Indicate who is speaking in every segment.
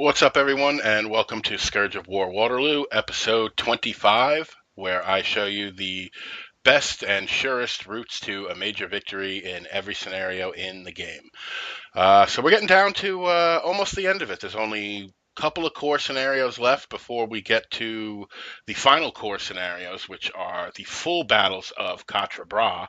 Speaker 1: What's up, everyone, and welcome to Scourge of War Waterloo, episode 25, where I show you the best and surest routes to a major victory in every scenario in the game. So we're getting down to almost the end of it. There's only a couple of core scenarios left before we get to the final core scenarios, which are the full battles of Quatre Bras,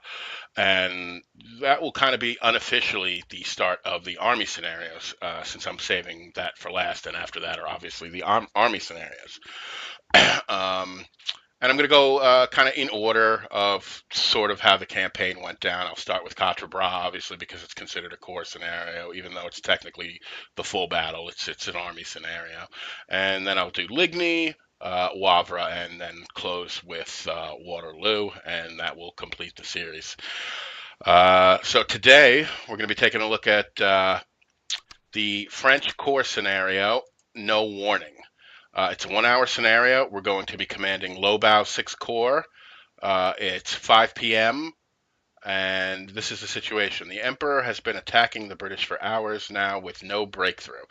Speaker 1: and that will kind of be unofficially the start of the army scenarios, since I'm saving that for last, and after that are obviously the army scenarios. um, and I'm going to go kind of in order of sort of how the campaign went down. I'll start with Quatre Bras, obviously, because it's considered a core scenario, even though it's technically the full battle. It's an army scenario. And then I'll do Ligny, Wavre, and then close with Waterloo, and that will complete the series. So today we're going to be taking a look at the French core scenario, No Warning. It's a 1 hour scenario. We're going to be commanding Lobau 6 Corps. It's 5 p.m. And this is the situation. The Emperor has been attacking the British for hours now with no breakthrough.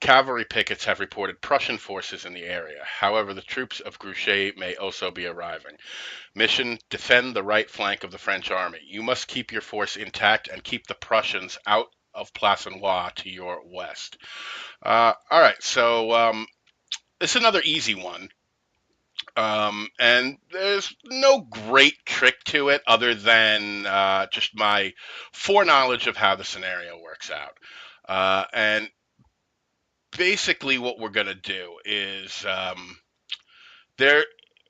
Speaker 1: Cavalry pickets have reported Prussian forces in the area. However, the troops of Grouchy may also be arriving. Mission: defend the right flank of the French army. You must keep your force intact and keep the Prussians out of Plancenoit to your west. All right, so this is another easy one. And there's no great trick to it other than just my foreknowledge of how the scenario works out. And basically, what we're going to do is there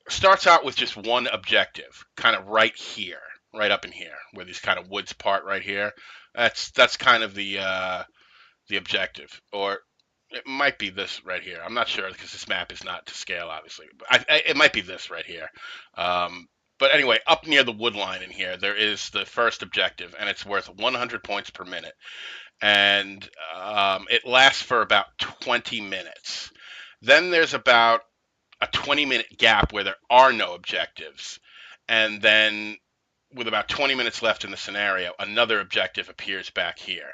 Speaker 1: starts out with just one objective, kind of right here, right up in here, where these kind of woods part right here. That's kind of the objective, or it might be this right here. I'm not sure because this map is not to scale, obviously. But it might be this right here. But anyway, up near the wood line in here, there is the first objective, and it's worth 100 points per minute. And it lasts for about 20 minutes. Then there's about a 20-minute gap where there are no objectives. And then with about 20 minutes left in the scenario, another objective appears back here.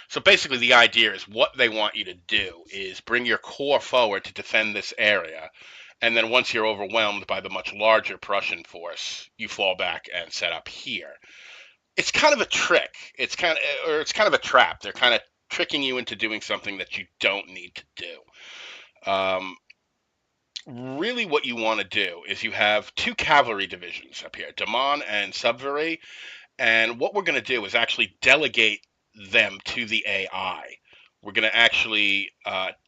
Speaker 1: So basically, the idea is what they want you to do is bring your corps forward to defend this area. And then once you're overwhelmed by the much larger Prussian force, you fall back and set up here. It's kind of a trick. It's kind of a trap. They're kind of tricking you into doing something that you don't need to do. Really what you want to do is you have two cavalry divisions up here, Damon and Subvery, and what we're going to do is actually delegate them to the AI. We're going to actually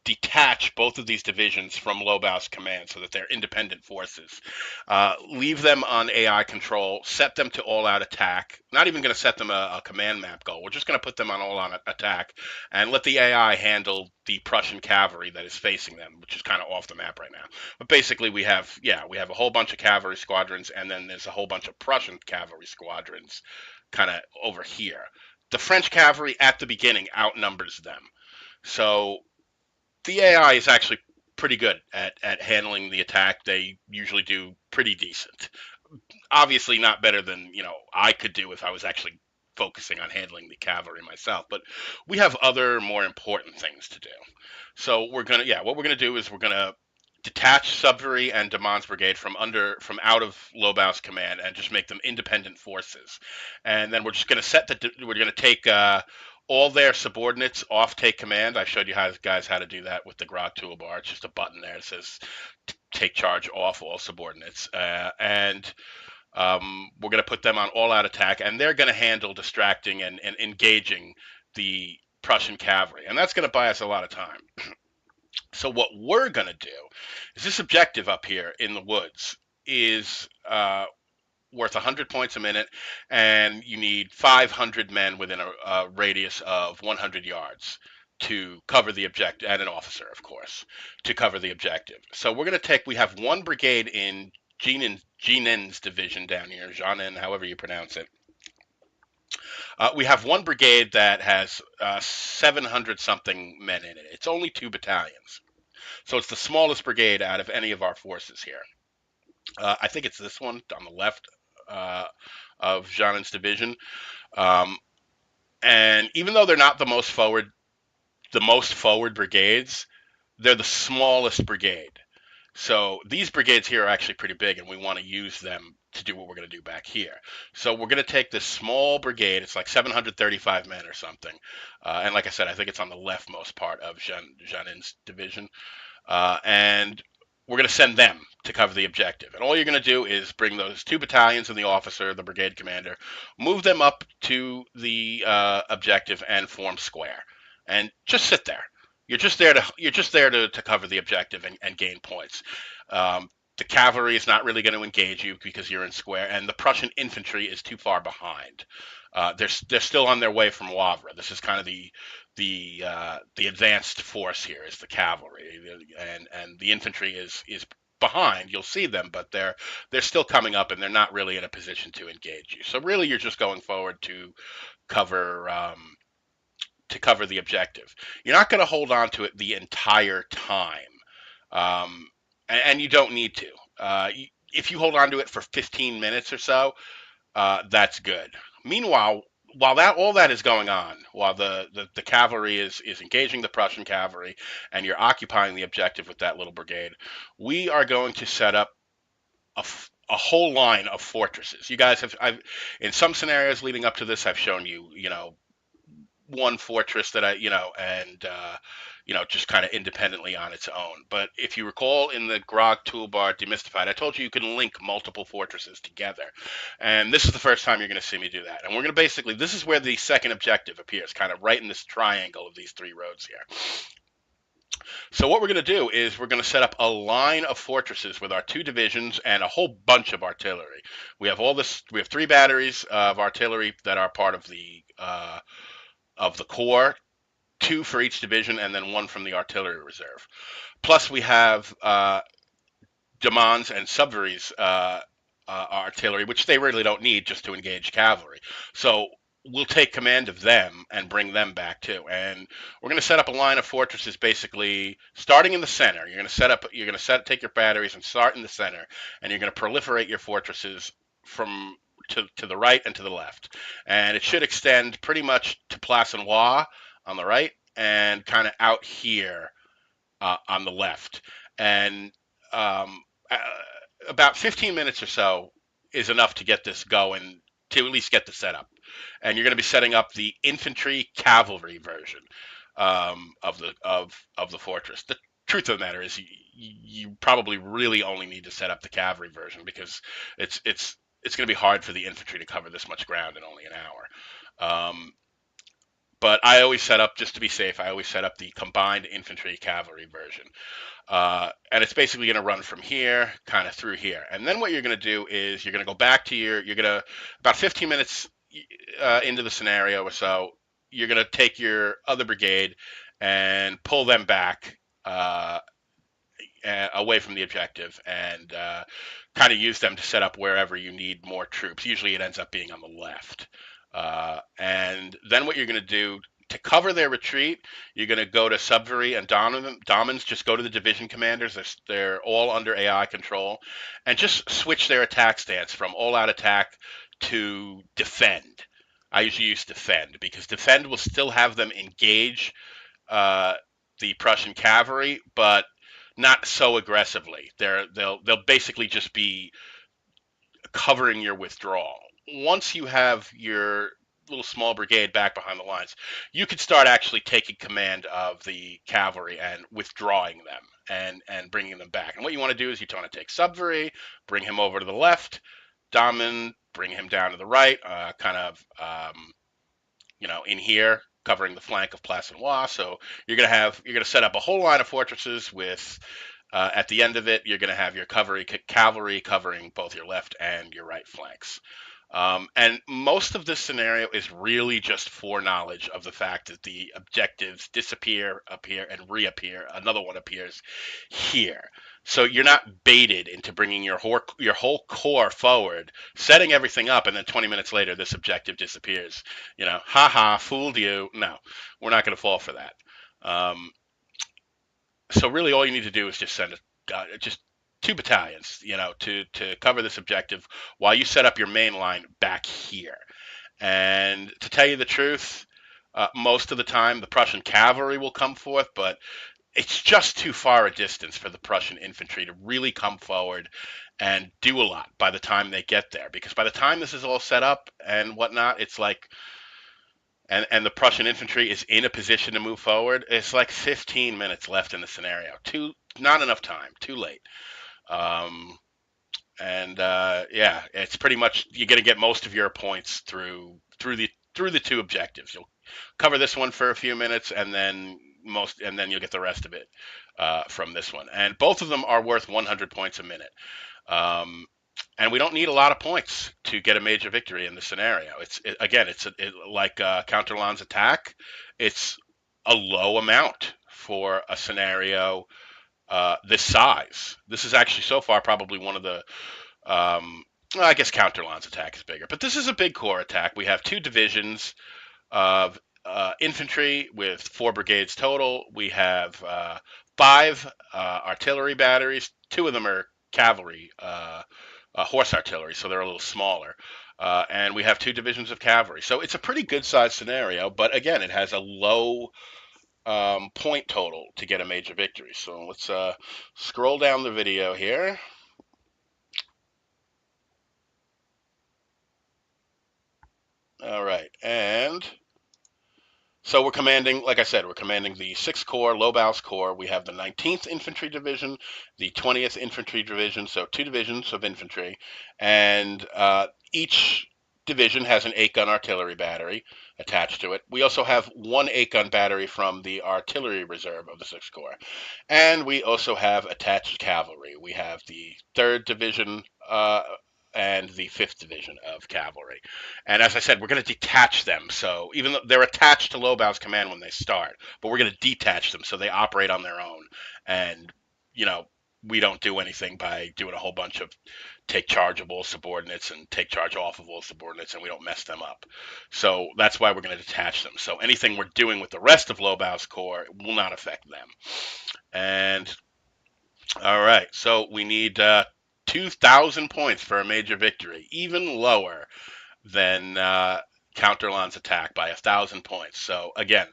Speaker 1: detach both of these divisions from Lobau's command so that they're independent forces. Leave them on AI control, set them to all-out attack. Not even going to set them a command map goal. We're just going to put them on all-out attack and let the AI handle the Prussian cavalry that is facing them, which is kind of off the map right now. But basically, we have a whole bunch of cavalry squadrons, and then there's a whole bunch of Prussian cavalry squadrons kind of over here. The French cavalry at the beginning outnumbers them. So the AI is actually pretty good at handling the attack. They usually do pretty decent. Obviously not better than, I could do if I was actually focusing on handling the cavalry myself, but we have other more important things to do. So what we're gonna do is we're gonna detach Subvery and Damon's brigade from out of Lobau's command and just make them independent forces. And then we're just going to we're going to take all their subordinates off take command. I showed you guys how to do that with the Gras toolbar. It's just a button there that says take charge off all subordinates. And we're going to put them on all out attack, and they're going to handle distracting and engaging the Prussian cavalry. And that's going to buy us a lot of time. So what we're going to do is this objective up here in the woods is worth 100 points a minute, and you need 500 men within a radius of 100 yards to cover the objective, and an officer, of course, to cover the objective. So we have one brigade in Jeanin's division down here, Jeanin, however you pronounce it. We have one brigade that has 700 something men in it. It's only 2 battalions. So it's the smallest brigade out of any of our forces here. I think it's this one on the left of Jeanin's division. And even though they're not the most forward brigades, they're the smallest brigade. So these brigades here are actually pretty big, and we want to use them to do what we're going to do back here. So we're going to take this small brigade. It's like 735 men or something. And like I said, I think it's on the leftmost part of Jeannin's division. And we're going to send them to cover the objective. And all you're going to do is bring those two battalions and the officer, the brigade commander, move them up to the objective and form square, and just sit there. You're just there to cover the objective and gain points. The cavalry is not really going to engage you because you're in square, and the Prussian infantry is too far behind. They're still on their way from Wavre. This is kind of the advanced force here is the cavalry, and the infantry is behind. You'll see them, but they're still coming up, and they're not really in a position to engage you. So really, you're just going forward cover to cover the objective. You're not going to hold on to it the entire time, and you don't need to. If you hold on to it for 15 minutes or so, that's good. Meanwhile, while that all that is going on, while the cavalry is engaging the Prussian cavalry, and you're occupying the objective with that little brigade, we are going to set up a whole line of fortresses. You guys in some scenarios leading up to this, I've shown you, one fortress that just kind of independently on its own. But if you recall in the Grog toolbar Demystified, I told you can link multiple fortresses together. And this is the first time you're going to see me do that. And we're going to this is where the second objective appears, kind of right in this triangle of these three roads here. So what we're going to do is we're going to set up a line of fortresses with our two divisions and a whole bunch of artillery. We have three batteries of artillery that are part of the core, two for each division, and then one from the artillery reserve. Plus, we have Demans and Subvery's artillery, which they really don't need just to engage cavalry. So we'll take command of them and bring them back too. And we're going to set up a line of fortresses, basically starting in the center. You're going to take your batteries and start in the center, and you're going to proliferate your fortresses from to the right and to the left. And it should extend pretty much to Plancenoit on the right and kind of out here on the left. And about 15 minutes or so is enough to get this going, to at least get the setup. And you're going to be setting up the infantry cavalry version of the fortress. The truth of the matter is you probably really only need to set up the cavalry version, because it's going to be hard for the infantry to cover this much ground in only an hour. But I always set up, just to be safe, I always set up the combined infantry cavalry version. And it's basically going to run from here, kind of through here. And then what you're going to do is you're going to go back to about 15 minutes into the scenario or so, you're going to take your other brigade and pull them back away from the objective, and kind of use them to set up wherever you need more troops. Usually it ends up being on the left. And then what you're going to do to cover their retreat, you're going to go to Subvery and Domans. Just go to the division commanders. They're all under AI control, and just switch their attack stance from all-out attack to defend. I usually use defend, because defend will still have them engage the Prussian cavalry, but not so aggressively. They'll basically just be covering your withdrawal. Once you have your little small brigade back behind the lines, you could start actually taking command of the cavalry and withdrawing them and bringing them back. And what you want to do is you want to take Subvery, bring him over to the left, Damen, bring him down to the right, in here, covering the flank of Plancenoit. So you're gonna set up a whole line of fortresses with. At the end of it, you're going to have your cavalry covering both your left and your right flanks. And most of this scenario is really just foreknowledge of the fact that the objectives disappear, appear, and reappear. Another one appears here. So you're not baited into bringing your whole core forward, setting everything up, and then 20 minutes later, this objective disappears. Ha, fooled you. No, we're not going to fall for that. So really all you need to do is just send just two battalions, to cover this objective while you set up your main line back here. And to tell you the truth, most of the time the Prussian cavalry will come forth, but it's just too far a distance for the Prussian infantry to really come forward and do a lot by the time they get there. Because by the time this is all set up and whatnot, it's like, and the Prussian infantry is in a position to move forward, it's like 15 minutes left in the scenario. Not enough time, too late. Um, yeah, it's pretty much you're going to get most of your points through the two objectives. You'll cover this one for a few minutes, and then you'll get the rest of it from this one. And both of them are worth 100 points a minute. Um, and we don't need a lot of points to get a major victory in this scenario. Like Counterland's attack. It's a low amount for a scenario this size. This is actually so far probably one of the well, I guess Counterland's attack is bigger, but this is a big corps attack. We have two divisions of infantry with 4 brigades total. We have 5 artillery batteries. 2 of them are cavalry, horse artillery, so they're a little smaller. And we have 2 divisions of cavalry. So it's a pretty good sized scenario, but again, it has a low point total to get a major victory. So let's scroll down the video here. All right, and so we're commanding, like I said, we're commanding the 6th Corps, Lobau's Corps. We have the 19th Infantry Division, the 20th Infantry Division, so 2 divisions of infantry, and each division has an 8-gun artillery battery attached to it. We also have 1 8-gun battery from the artillery reserve of the 6th Corps, and we also have attached cavalry. We have the 3rd Division and the 5th Division of Cavalry. And as I said, we're going to detach them. So even though they're attached to Lobau's command when they start, but we're going to detach them so they operate on their own. And, you know, we don't do anything by doing a whole bunch of take charge of all subordinates and take charge off of all subordinates, and we don't mess them up. So that's why we're going to detach them. So anything we're doing with the rest of Lobau's Corps will not affect them. And all right, so we need 2,000 points for a major victory, even lower than Counterland's attack by 1,000 points. So again,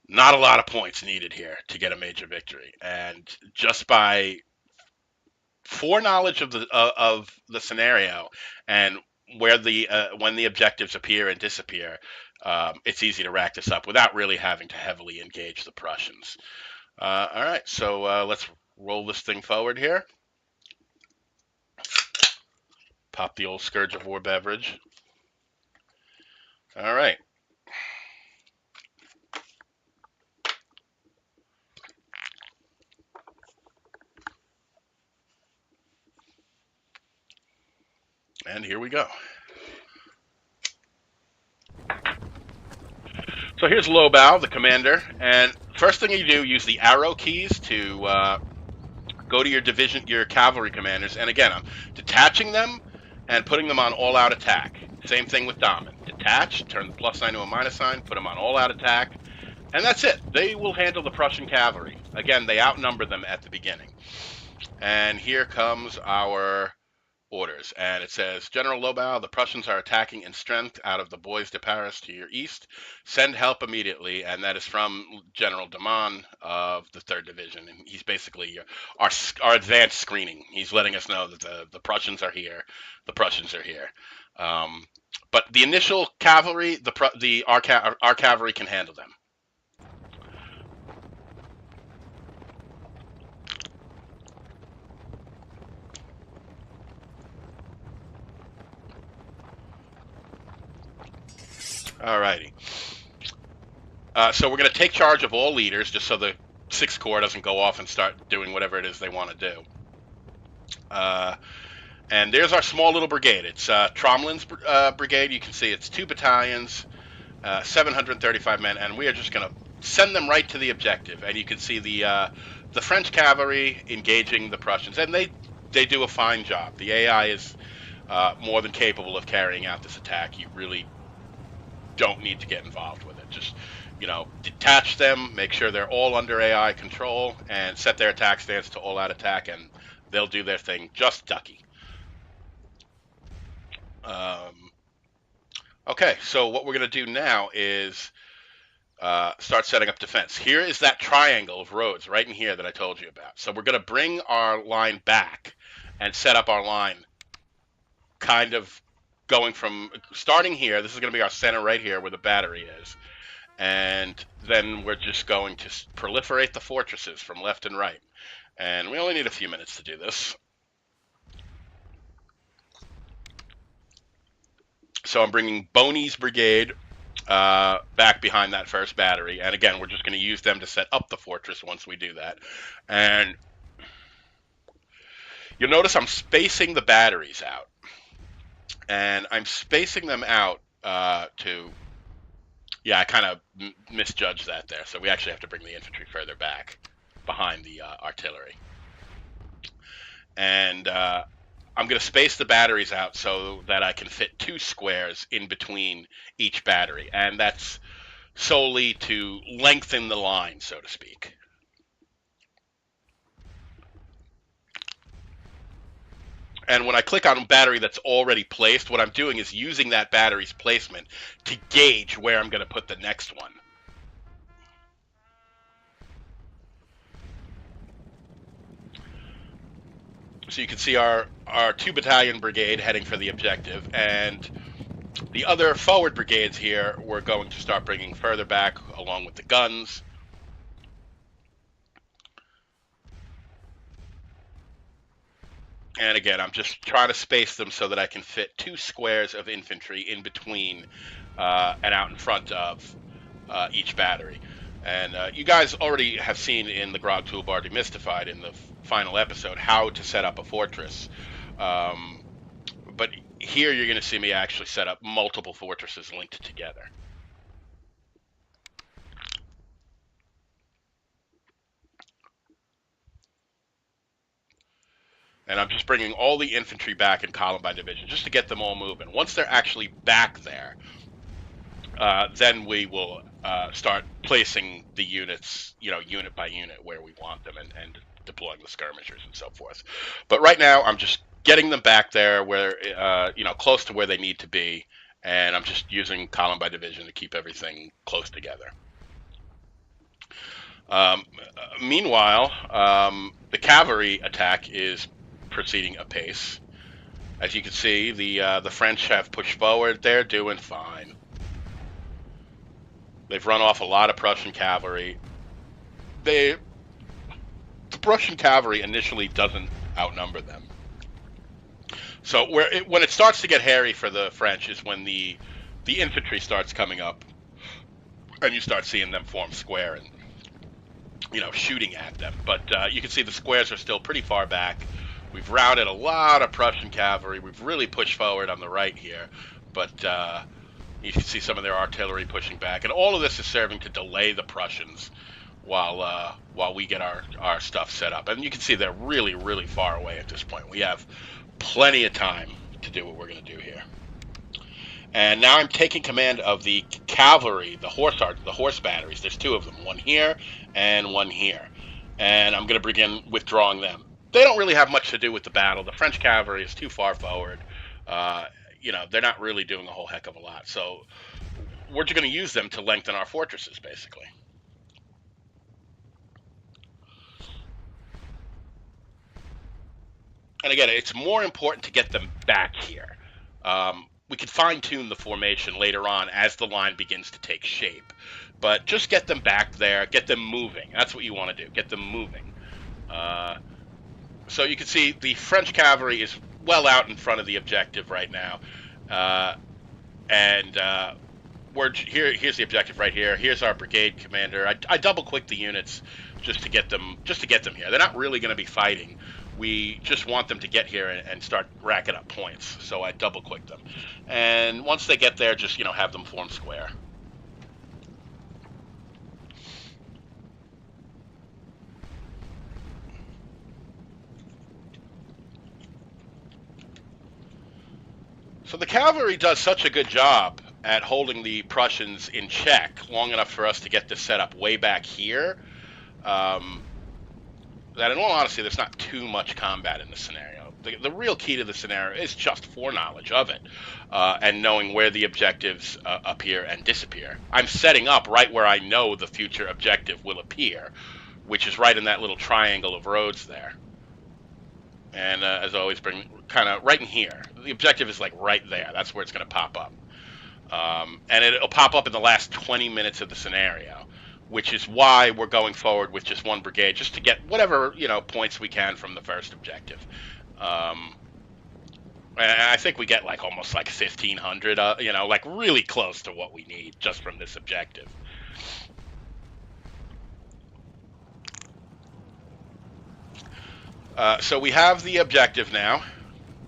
Speaker 1: not a lot of points needed here to get a major victory, and just by foreknowledge of the scenario and where the when the objectives appear and disappear, it's easy to rack this up without really having to heavily engage the Prussians. All right, so let's roll this thing forward here. Pop the old Scourge of War beverage. All right. And here we go. So here's Lobau, the commander, and first thing you do, use the arrow keys to go to your division, your cavalry commanders, and again, I'm detaching them and putting them on all-out attack. Same thing with Damen. Detach, turn the plus sign to a minus sign, put them on all-out attack, and that's it. They will handle the Prussian cavalry. Again, they outnumber them at the beginning. And here comes our orders, and it says, General Lobau, the Prussians are attacking in strength out of the Bois De Paris to your east. Send help immediately, and that is from General Daman of the 3rd Division, and he's basically our advanced screening. He's letting us know that the Prussians are here. The Prussians are here. But the initial cavalry, our cavalry can handle them. Alrighty. So we're going to take charge of all leaders, just so the 6th Corps doesn't go off and start doing whatever it is they want to do. And there's our small little brigade. It's Tromlin's brigade. You can see it's 2 battalions, 735 men, and we are just going to send them right to the objective. And you can see the French cavalry engaging the Prussians, and they do a fine job. The AI is more than capable of carrying out this attack. You really don't need to get involved with it. Just, you know, detach them, make sure they're all under AI control, and set their attack stance to all-out attack, and they'll do their thing just ducky. Okay, so what we're going to do now is start setting up defense. Here is that triangle of roads right in here that I told you about. So we're going to bring our line back and set up our line kind of going from starting here. This is going to be our center right here where the battery is. And then we're just going to proliferate the fortresses from left and right. And we only need a few minutes to do this. So I'm bringing Boney's brigade back behind that first battery. And again, we're just going to use them to set up the fortress once we do that. And you'll notice I'm spacing the batteries out. And I'm spacing them out to... Yeah, I kind of misjudged that there. So we actually have to bring the infantry further back behind the artillery. And I'm going to space the batteries out so that I can fit 2 squares in between each battery. And that's solely to lengthen the line, so to speak. And when I click on a battery that's already placed, what I'm doing is using that battery's placement to gauge where I'm going to put the next one. So you can see our 2-battalion brigade heading for the objective, and the other forward brigades here we're going to start bringing further back along with the guns. And again, I'm just trying to space them so that I can fit 2 squares of infantry in between and out in front of each battery. And you guys already have seen in the Grog Toolbar Demystified in the final episode how to set up a fortress. But here you're going to see me actually set up multiple fortresses linked together. And I'm just bringing all the infantry back in column by division just to get them all moving. Once they're actually back there, then we will start placing the units, unit by unit where we want them and deploying the skirmishers and so forth. But right now, I'm just getting them back there where, close to where they need to be. And I'm just using column by division to keep everything close together. Meanwhile, the cavalry attack is proceeding apace. As you can see, the French have pushed forward. They're doing fine. They've run off a lot of Prussian cavalry. The Prussian cavalry initially doesn't outnumber them. So when it starts to get hairy for the French is when the infantry starts coming up, and you start seeing them form square and shooting at them. But you can see the squares are still pretty far back. We've routed a lot of Prussian cavalry. We've really pushed forward on the right here, but you can see some of their artillery pushing back, and all of this is serving to delay the Prussians while we get our stuff set up. And you can see they're really, really far away at this point. We have plenty of time to do what we're going to do here. And now I'm taking command of the cavalry, the horse batteries. There's 2 of them, one here and one here. And I'm going to begin withdrawing them. They don't really have much to do with the battle. The French cavalry is too far forward. They're not really doing a whole heck of a lot. So we're just going to use them to lengthen our fortresses, basically. And again, it's more important to get them back here. We could fine-tune the formation later on as the line begins to take shape. But just get them back there, get them moving. That's what you want to do, get them moving. So you can see the French cavalry is well out in front of the objective right now. Here's the objective right here. Here's our brigade commander. I double-click the units just to get them here. They're not really going to be fighting. We just want them to get here and start racking up points. So I double-click them. And once they get there, just have them form square. So the cavalry does such a good job at holding the Prussians in check long enough for us to get this set up way back here, that in all honesty, there's not too much combat in this scenario. The real key to the scenario is just foreknowledge of it, and knowing where the objectives appear and disappear. I'm setting up right where I know the future objective will appear, which is right in that little triangle of roads there. And as always, bring kind of right in here. The objective is like right there. That's where it's going to pop up. And it'll pop up in the last 20 minutes of the scenario, which is why we're going forward with just one brigade, just to get whatever, points we can from the first objective. And I think we get like almost like 1,500, like really close to what we need just from this objective. So we have the objective now,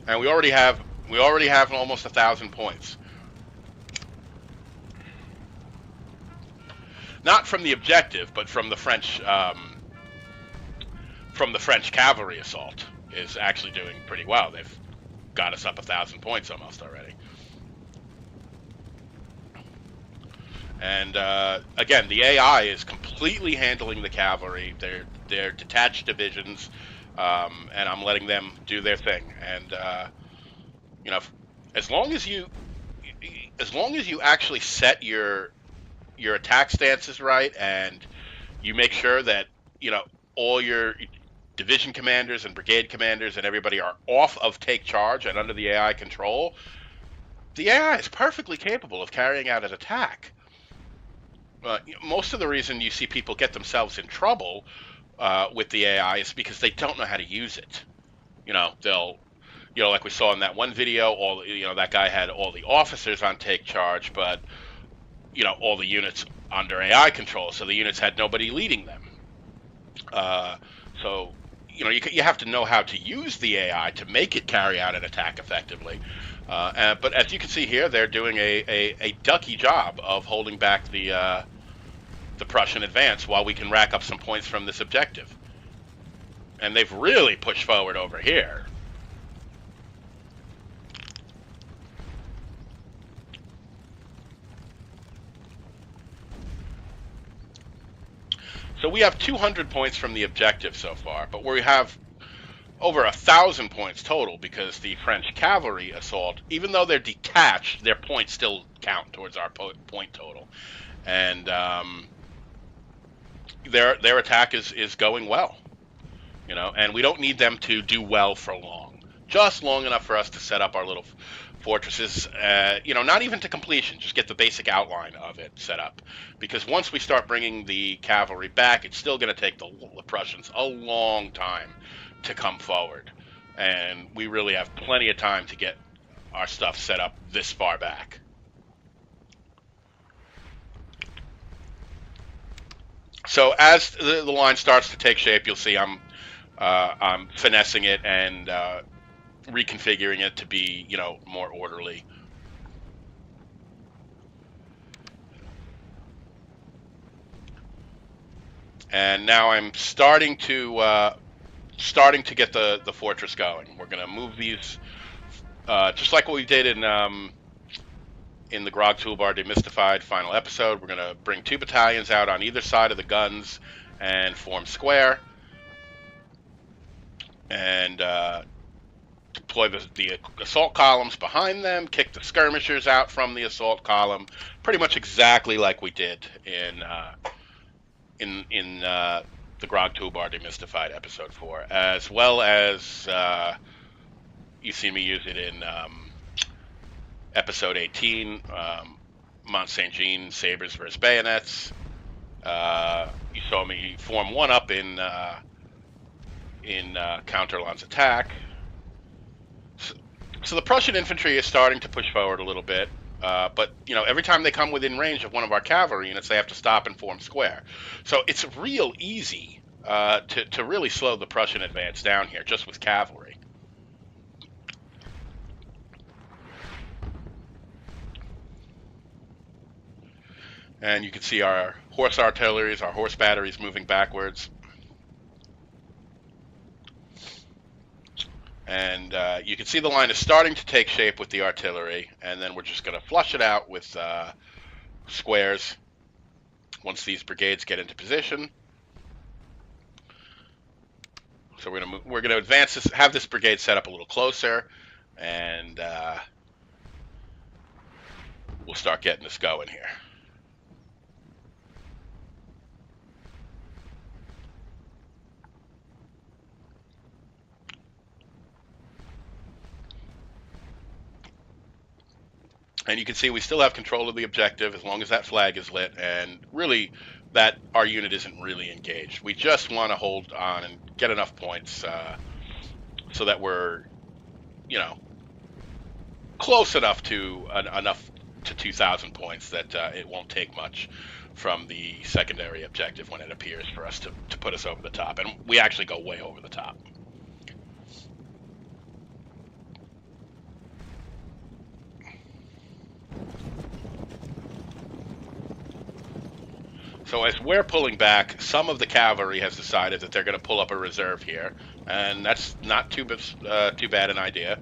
Speaker 1: and we already have almost 1,000 points. Not from the objective, but from the French cavalry assault is actually doing pretty well. They've got us up 1,000 points almost already. And again, the AI is completely handling the cavalry. They're detached divisions, and I'm letting them do their thing. And as long as you actually set your attack stances right, and you make sure that all your division commanders and brigade commanders and everybody are off of take charge and under the AI control, the AI is perfectly capable of carrying out an attack. Most of the reason you see people get themselves in trouble with the AI is because they don't know how to use it. They'll, like we saw in that one video, that guy had all the officers on take charge, but all the units under AI control, so the units had nobody leading them. So you have to know how to use the AI to make it carry out an attack effectively. But as you can see here, they're doing a ducky job of holding back the Prussian advance while we can rack up some points from this objective. And they've really pushed forward over here. So we have 200 points from the objective so far, but we have over 1,000 points total because the French cavalry assault, even though they're detached, their points still count towards our point total. And their attack is going well, and we don't need them to do well for long, just long enough for us to set up our little fortresses, not even to completion, just get the basic outline of it set up. Because once we start bringing the cavalry back, it's still going to take the Prussians a long time to come forward. And we really have plenty of time to get our stuff set up this far back. So as the line starts to take shape, you'll see I'm finessing it and reconfiguring it to be, more orderly. And now I'm starting to get the fortress going. We're gonna move these just like what we did in the Grog Toolbar Demystified final episode. We're gonna bring 2 battalions out on either side of the guns and form square, and deploy the assault columns behind them, kick the skirmishers out from the assault column, pretty much exactly like we did in the Grog Toolbar Demystified episode 4, as well as you've seen me use it in episode 18, Mont Saint Jean sabers versus bayonets. You saw me form one up in Counterland's attack. So the Prussian infantry is starting to push forward a little bit, but every time they come within range of one of our cavalry units, they have to stop and form square. So it's real easy to really slow the Prussian advance down here just with cavalry. And you can see our horse artilleries, our horse batteries moving backwards. And you can see the line is starting to take shape with the artillery, and then we're just going to flush it out with squares once these brigades get into position. So we're gonna advance this, have this brigade set up a little closer, and we'll start getting this going here. And you can see we still have control of the objective as long as that flag is lit, and really that our unit isn't really engaged. We just want to hold on and get enough points so that we're, you know, close enough to 2,000 points that it won't take much from the secondary objective when it appears for us to put us over the top. And we actually go way over the top. So as we're pulling back, some of the cavalry has decided that they're going to pull up a reserve here, and that's not too bad an idea.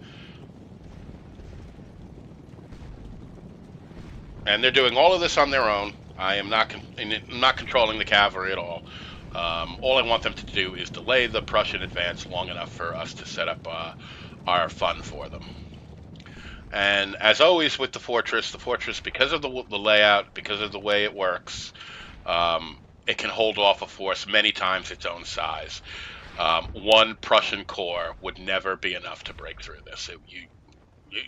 Speaker 1: And they're doing all of this on their own. I am not controlling the cavalry at all. All I want them to do is delay the Prussian advance long enough for us to set up our fun for them. And as always with the fortress, because of the layout, because of the way it works, it can hold off a force many times its own size. One Prussian corps would never be enough to break through this.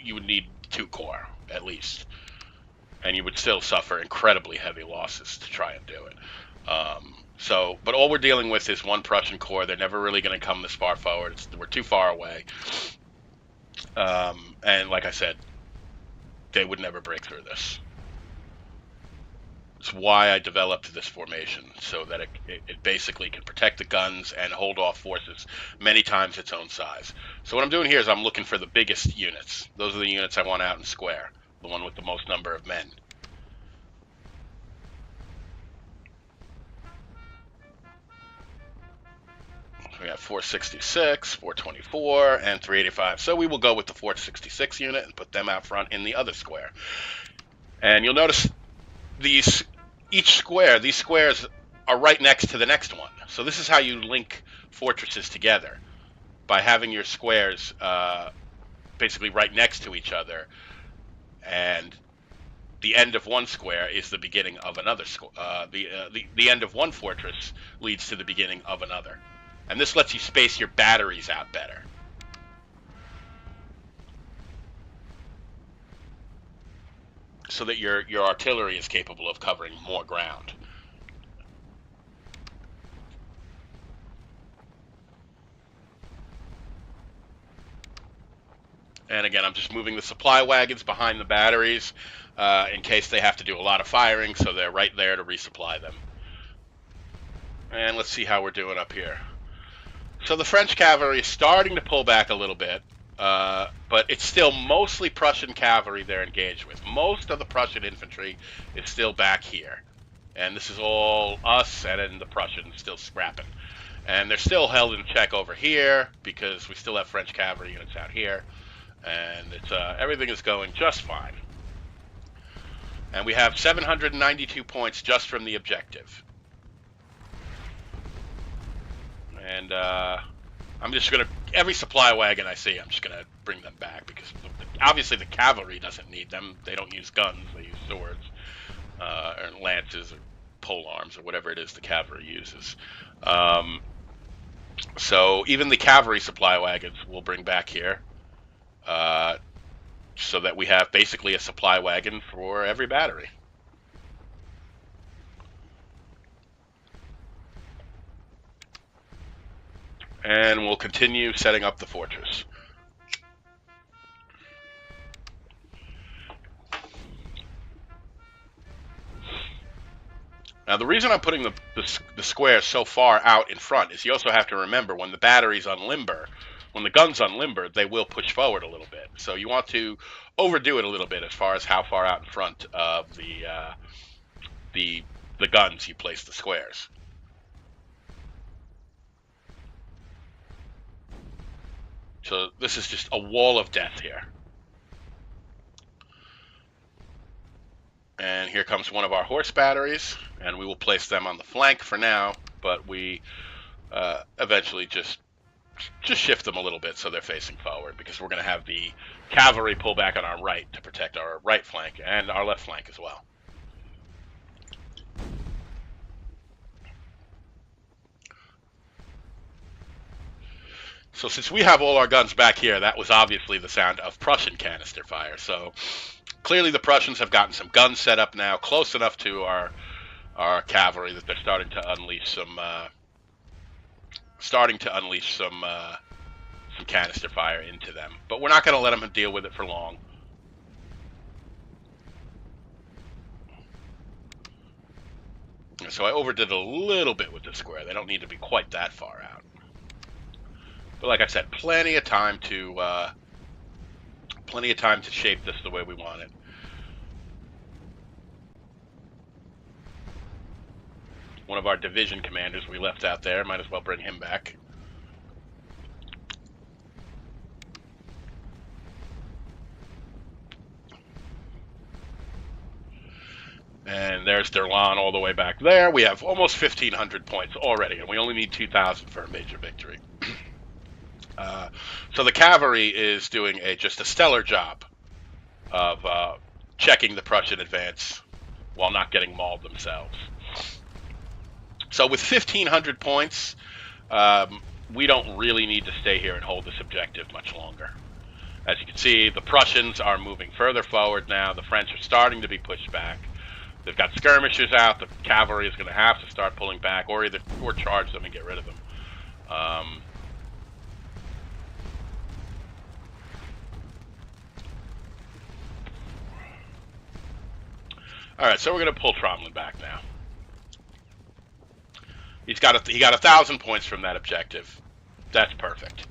Speaker 1: You would need 2 corps at least, and you would still suffer incredibly heavy losses to try and do it. But all we're dealing with is 1 Prussian corps. They're never really going to come this far forward. We're too far away. And like I said, they would never break through this. It's why I developed this formation, so that it basically can protect the guns and hold off forces many times its own size. So what I'm doing here is I'm looking for the biggest units. Those are the units I want out in square, the one with the most number of men. We have 466, 424, and 385. So we will go with the 466 unit and put them out front in the other square. And you'll notice these squares are right next to the next one. So this is how you link fortresses together, by having your squares basically right next to each other, and the end of one square is the beginning of another square. The end of one fortress leads to the beginning of another. And this lets you space your batteries out better. So that your artillery is capable of covering more ground. And again, I'm just moving the supply wagons behind the batteries in case they have to do a lot of firing, so they're right there to resupply them. And let's see how we're doing up here. So the French cavalry is starting to pull back a little bit, but it's still mostly Prussian cavalry they're engaged with. Most of the Prussian infantry is still back here. And this is all us and then the Prussians still scrapping. And they're still held in check over here because we still have French cavalry units out here. And it's everything is going just fine. And we have 792 points just from the objective. And I'm just going to, every supply wagon I see, I'm just going to bring them back, because obviously the cavalry doesn't need them. They don't use guns, they use swords, or lances, or pole arms, or whatever it is the cavalry uses. So even the cavalry supply wagons we'll bring back here, so that we have basically a supply wagon for every battery. And we'll continue setting up the fortress. Now, the reason I'm putting the square so far out in front is you also have to remember, when the batteries unlimber, when the guns unlimber, they will push forward a little bit. So you want to overdo it a little bit as far as how far out in front of the guns you place the squares. So this is just a wall of death here. And here comes one of our horse batteries, and we will place them on the flank for now, but we eventually just just shift them a little bit so they're facing forward, because we're going to have the cavalry pull back on our right to protect our right flank and our left flank as well. So since we have all our guns back here, that was obviously the sound of Prussian canister fire. So clearly the Prussians have gotten some guns set up now, close enough to our cavalry that they're starting to unleash some canister fire into them. But we're not going to let them deal with it for long. So I overdid a little bit with the square. They don't need to be quite that far out. But like I said, plenty of time to shape this the way we want it. One of our division commanders we left out there, might as well bring him back. And there's Derlan all the way back there. We have almost 1,500 points already, and we only need 2,000 for a major victory. So the cavalry is doing just a stellar job of checking the Prussian advance while not getting mauled themselves. So with 1,500 points, we don't really need to stay here and hold this objective much longer. As you can see, the Prussians are moving further forward now. The French are starting to be pushed back. They've got skirmishers out. The cavalry is going to have to start pulling back, or charge them and get rid of them. All right, so we're going to pull Tromblin back now. He got 1,000 points from that objective. That's perfect.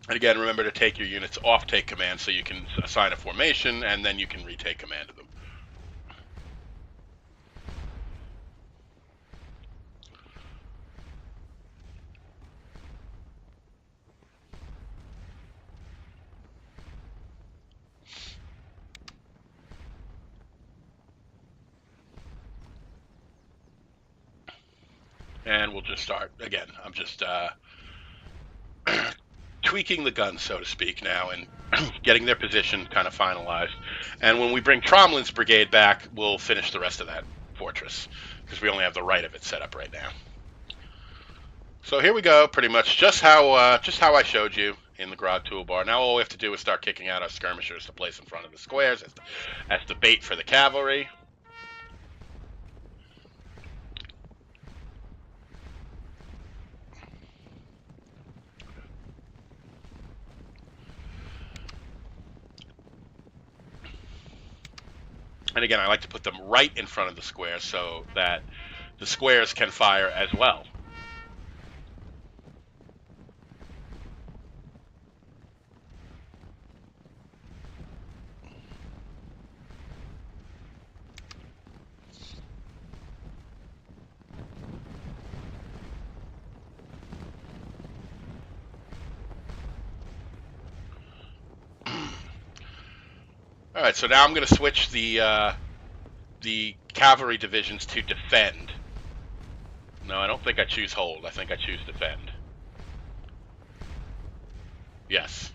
Speaker 1: And again, remember to take your units off take command so you can assign a formation, and then you can retake command of them. And we'll just start again. I'm just tweaking the guns, so to speak, now, and getting their position kind of finalized. And when we bring Tromblin's brigade back, we'll finish the rest of that fortress, because we only have the right of it set up right now. So here we go, pretty much just how I showed you in the Grad toolbar. Now all we have to do is start kicking out our skirmishers to place in front of the squares as the bait for the cavalry. And again, I like to put them right in front of the square so that the squares can fire as well. All right, so now I'm going to switch the cavalry divisions to defend. No, I don't think I choose hold. I think I choose defend. Yes.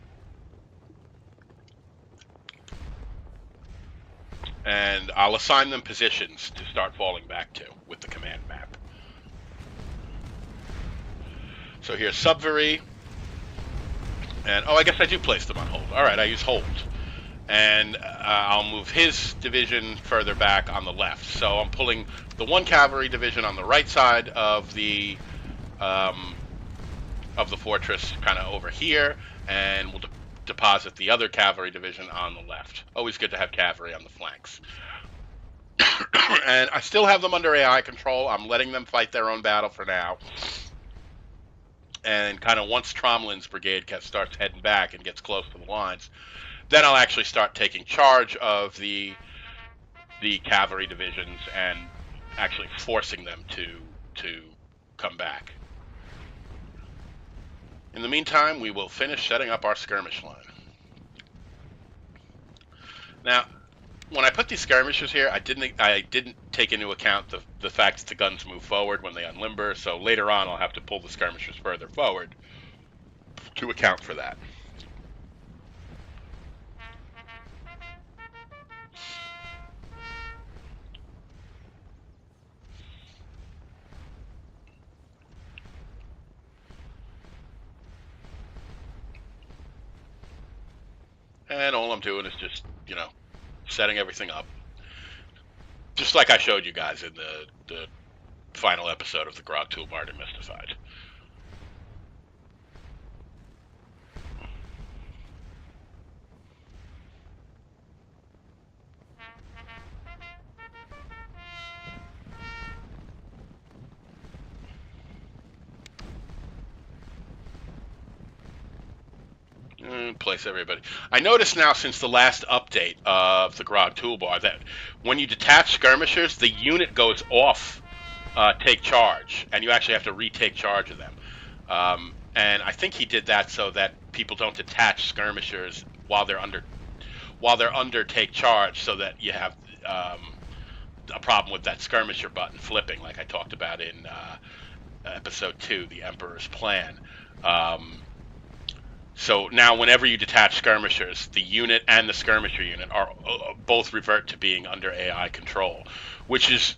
Speaker 1: And I'll assign them positions to start falling back to with the command map. So here's Subvery. And, oh, I guess I do place them on hold. All right, I use hold. And I'll move his division further back on the left. So I'm pulling the one cavalry division on the right side of the fortress kind of over here, and we'll deposit the other cavalry division on the left. Always good to have cavalry on the flanks. And I still have them under AI control. I'm letting them fight their own battle for now. And kind of once Tromblin's brigade starts heading back and gets close to the lines, then I'll actually start taking charge of the cavalry divisions and actually forcing them to come back. In the meantime, we will finish setting up our skirmish line. Now, when I put these skirmishers here, I didn't take into account the fact that the guns move forward when they unlimber. So later on, I'll have to pull the skirmishers further forward to account for that. And all I'm doing is just, setting everything up. Just like I showed you guys in the final episode of the Grog Toolbar Demystified. Place everybody. I noticed now since the last update of the Grog Toolbar that when you detach skirmishers, the unit goes off take charge, and you actually have to retake charge of them. And I think he did that so that people don't detach skirmishers while they're under take charge, so that you have a problem with that skirmisher button flipping, like I talked about in episode 2, the Emperor's Plan. So now whenever you detach skirmishers, the unit and the skirmisher unit are both revert to being under AI control, which is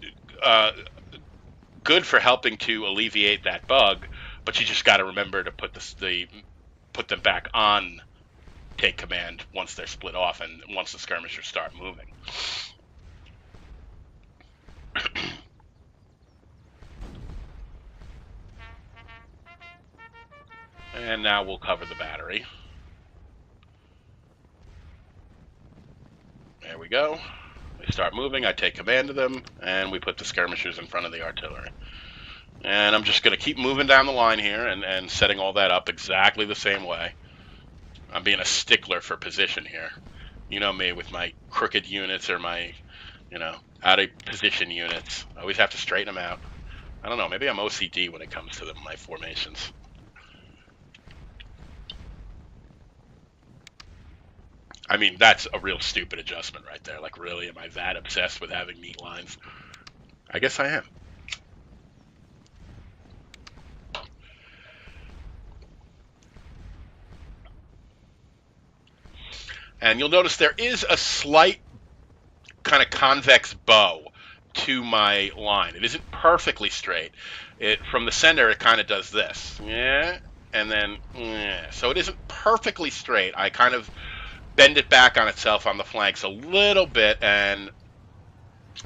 Speaker 1: good for helping to alleviate that bug, but you just got to remember to put them back on take command once they're split off and once the skirmishers start moving. And now we'll cover the battery. There we go. They start moving, I take command of them, and we put the skirmishers in front of the artillery. And I'm just going to keep moving down the line here and setting all that up exactly the same way. I'm being a stickler for position here. You know me with my crooked units or my, out of position units. I always have to straighten them out. I don't know, maybe I'm OCD when it comes to my formations. I mean, that's a real stupid adjustment right there. Like, really, am I that obsessed with having neat lines? I guess I am. And you'll notice there is a slight kind of convex bow to my line. It isn't perfectly straight. From the center, it kind of does this. Yeah, and then, yeah. So it isn't perfectly straight. I kind of bend it back on itself on the flanks a little bit, and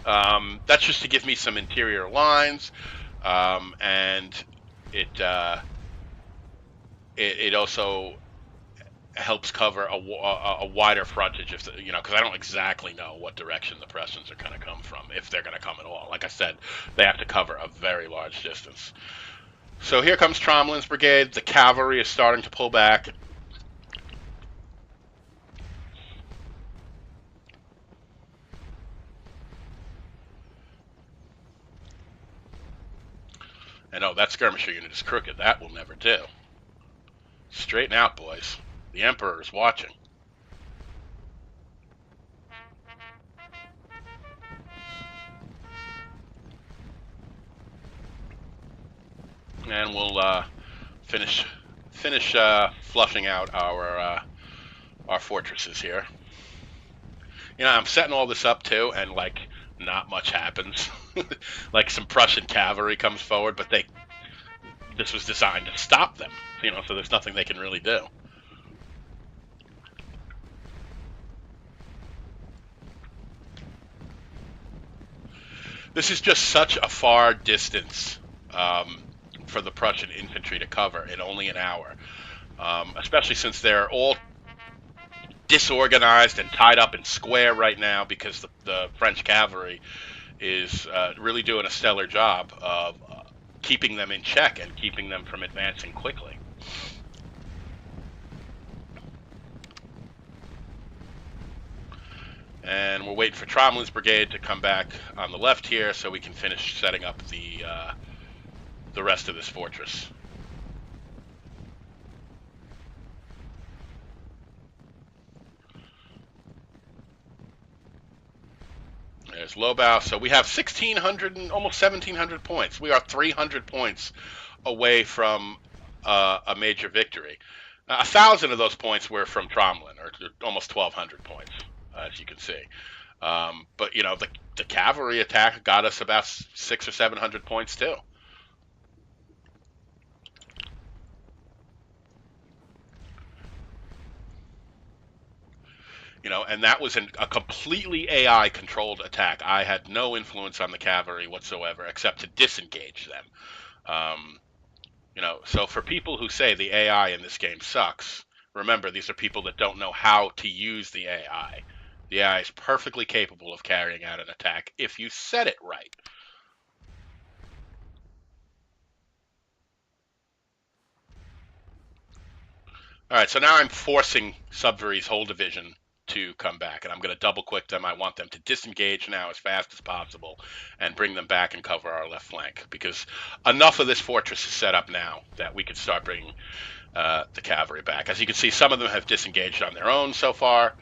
Speaker 1: that's just to give me some interior lines, and it also helps cover a wider frontage, because I don't exactly know what direction the Prussians are going to come from, if they're going to come at all. Like I said, they have to cover a very large distance. So here comes Tromlin's brigade. The cavalry is starting to pull back. And oh, that skirmisher unit is crooked. That will never do. Straighten out, boys. The Emperor is watching. And we'll finish flushing out our fortresses here. I'm setting all this up too, and like not much happens. Like some Prussian cavalry comes forward, but this was designed to stop them. So there's nothing they can really do. This is just such a far distance for the Prussian infantry to cover in only an hour, especially since they're all disorganized and tied up in square right now, because the French cavalry is really doing a stellar job of keeping them in check and keeping them from advancing quickly. And we're waiting for Tromlin's brigade to come back on the left here so we can finish setting up the rest of this fortress. There's Lobau. So we have 1,600 and almost 1,700 points. We are 300 points away from a major victory. 1,000 of those points were from Tromlin, or almost 1,200 points, as you can see. But you know, the cavalry attack got us about 600 or 700 points too. You know, and that was a completely AI controlled attack. I had no influence on the cavalry whatsoever, except to disengage them. You know, so for people who say the AI in this game sucks, remember these are people that don't know how to use the AI. The AI is perfectly capable of carrying out an attack if you set it right. All right, so now I'm forcing Subvery's whole division to come back, and I'm going to double quick them. I want them to disengage now as fast as possible and bring them back and cover our left flank, because enough of this fortress is set up now that we could start bringing the cavalry back. As you can see, some of them have disengaged on their own so far.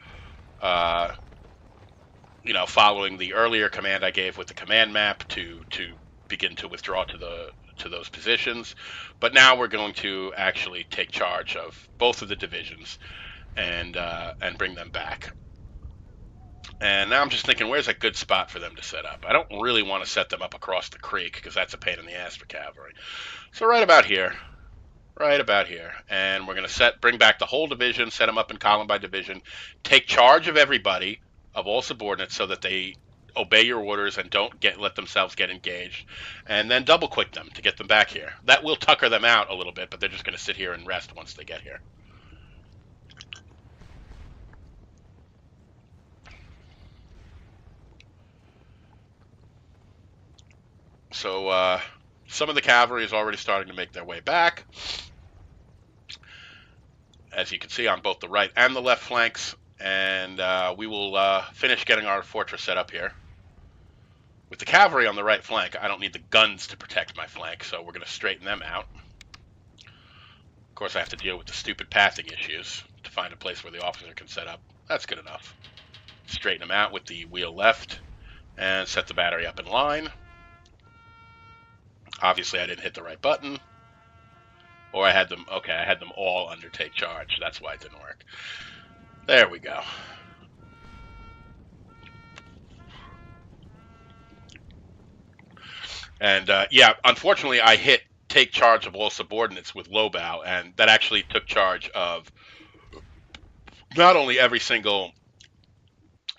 Speaker 1: You know, following the earlier command I gave with the command map to begin to withdraw to those positions. But now we're going to actually take charge of both of the divisions and bring them back. And now I'm just thinking, where's a good spot for them to set up? I don't really want to set them up across the creek because that's a pain in the ass for cavalry. So right about here, and we're going to bring back the whole division, set them up in column by division, take charge of everybody, of all subordinates, so that they obey your orders and don't let themselves get engaged, and then double quick them to get them back here. That will tucker them out a little bit, but they're just going to sit here and rest once they get here. So some of the cavalry is already starting to make their way back, as you can see, on both the right and the left flanks, and we will finish getting our fortress set up here. With the cavalry on the right flank, I don't need the guns to protect my flank, so we're going to straighten them out. Of course, I have to deal with the stupid pathing issues to find a place where the officer can set up. That's good enough. Straighten them out with the wheel left and set the battery up in line. Obviously, I didn't hit the right button. Or I had them all under take charge. That's why it didn't work. There we go. And yeah, unfortunately, I hit take charge of all subordinates with Lobau, and that actually took charge of not only every single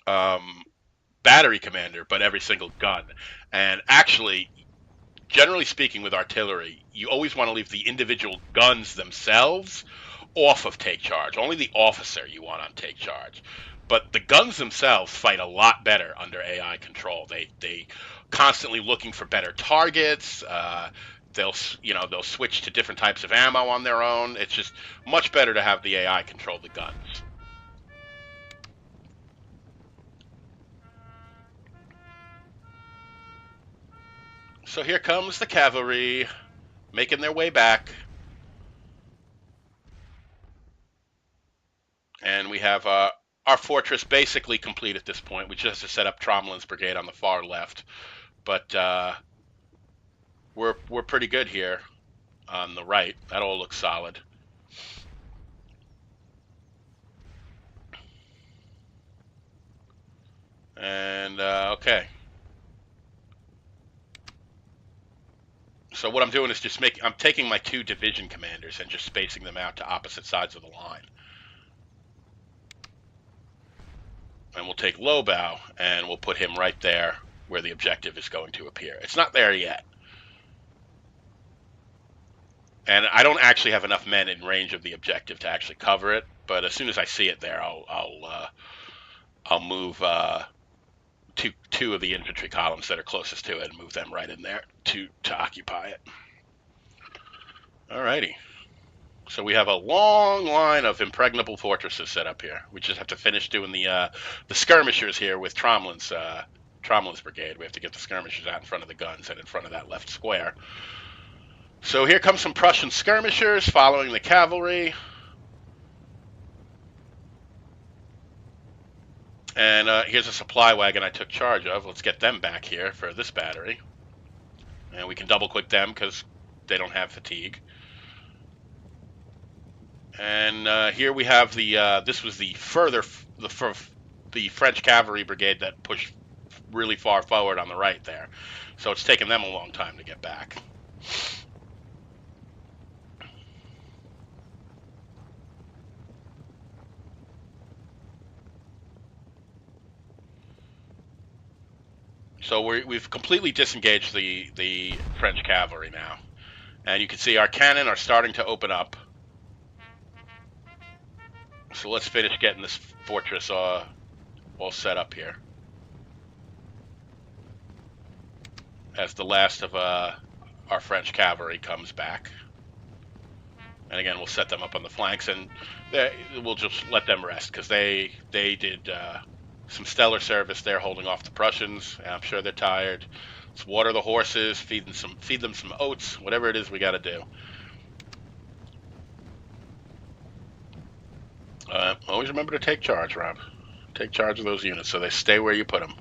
Speaker 1: battery commander, but every single gun. And actually, generally speaking, with artillery, you always want to leave the individual guns themselves off of take charge. Only the officer you want on take charge. But the guns themselves fight a lot better under AI control. They constantly looking for better targets. They'll switch to different types of ammo on their own. It's just much better to have the AI control the guns. So here comes the cavalry making their way back. And we have our fortress basically complete at this point. We just have to set up Tromlin's brigade on the far left. But we're pretty good here on the right. That all looks solid. And okay. So what I'm doing is I'm taking my two division commanders and just spacing them out to opposite sides of the line. And we'll take Lobau and we'll put him right there where the objective is going to appear. It's not there yet. And I don't actually have enough men in range of the objective to actually cover it, but as soon as I see it there, I'll move two of the infantry columns that are closest to it and move them right in there to occupy it. Alrighty. So we have a long line of impregnable fortresses set up here. We just have to finish doing the skirmishers here with Tromlin's brigade. We have to get the skirmishers out in front of the guns and in front of that left square. So here comes some Prussian skirmishers following the cavalry. And here's a supply wagon I took charge of. Let's get them back here for this battery. And we can double quick them because they don't have fatigue. And here we have the, this was the the French cavalry brigade that pushed really far forward on the right there. So it's taken them a long time to get back. So we've completely disengaged the French cavalry now. And you can see our cannon are starting to open up. So let's finish getting this fortress all set up here. As the last of our French cavalry comes back. And again, we'll set them up on the flanks, and we'll just let them rest, because they did some stellar service there holding off the Prussians. I'm sure they're tired. Let's water the horses, feed them some oats, whatever it is we got to do. Always remember to take charge, Rob. Take charge of those units so they stay where you put them.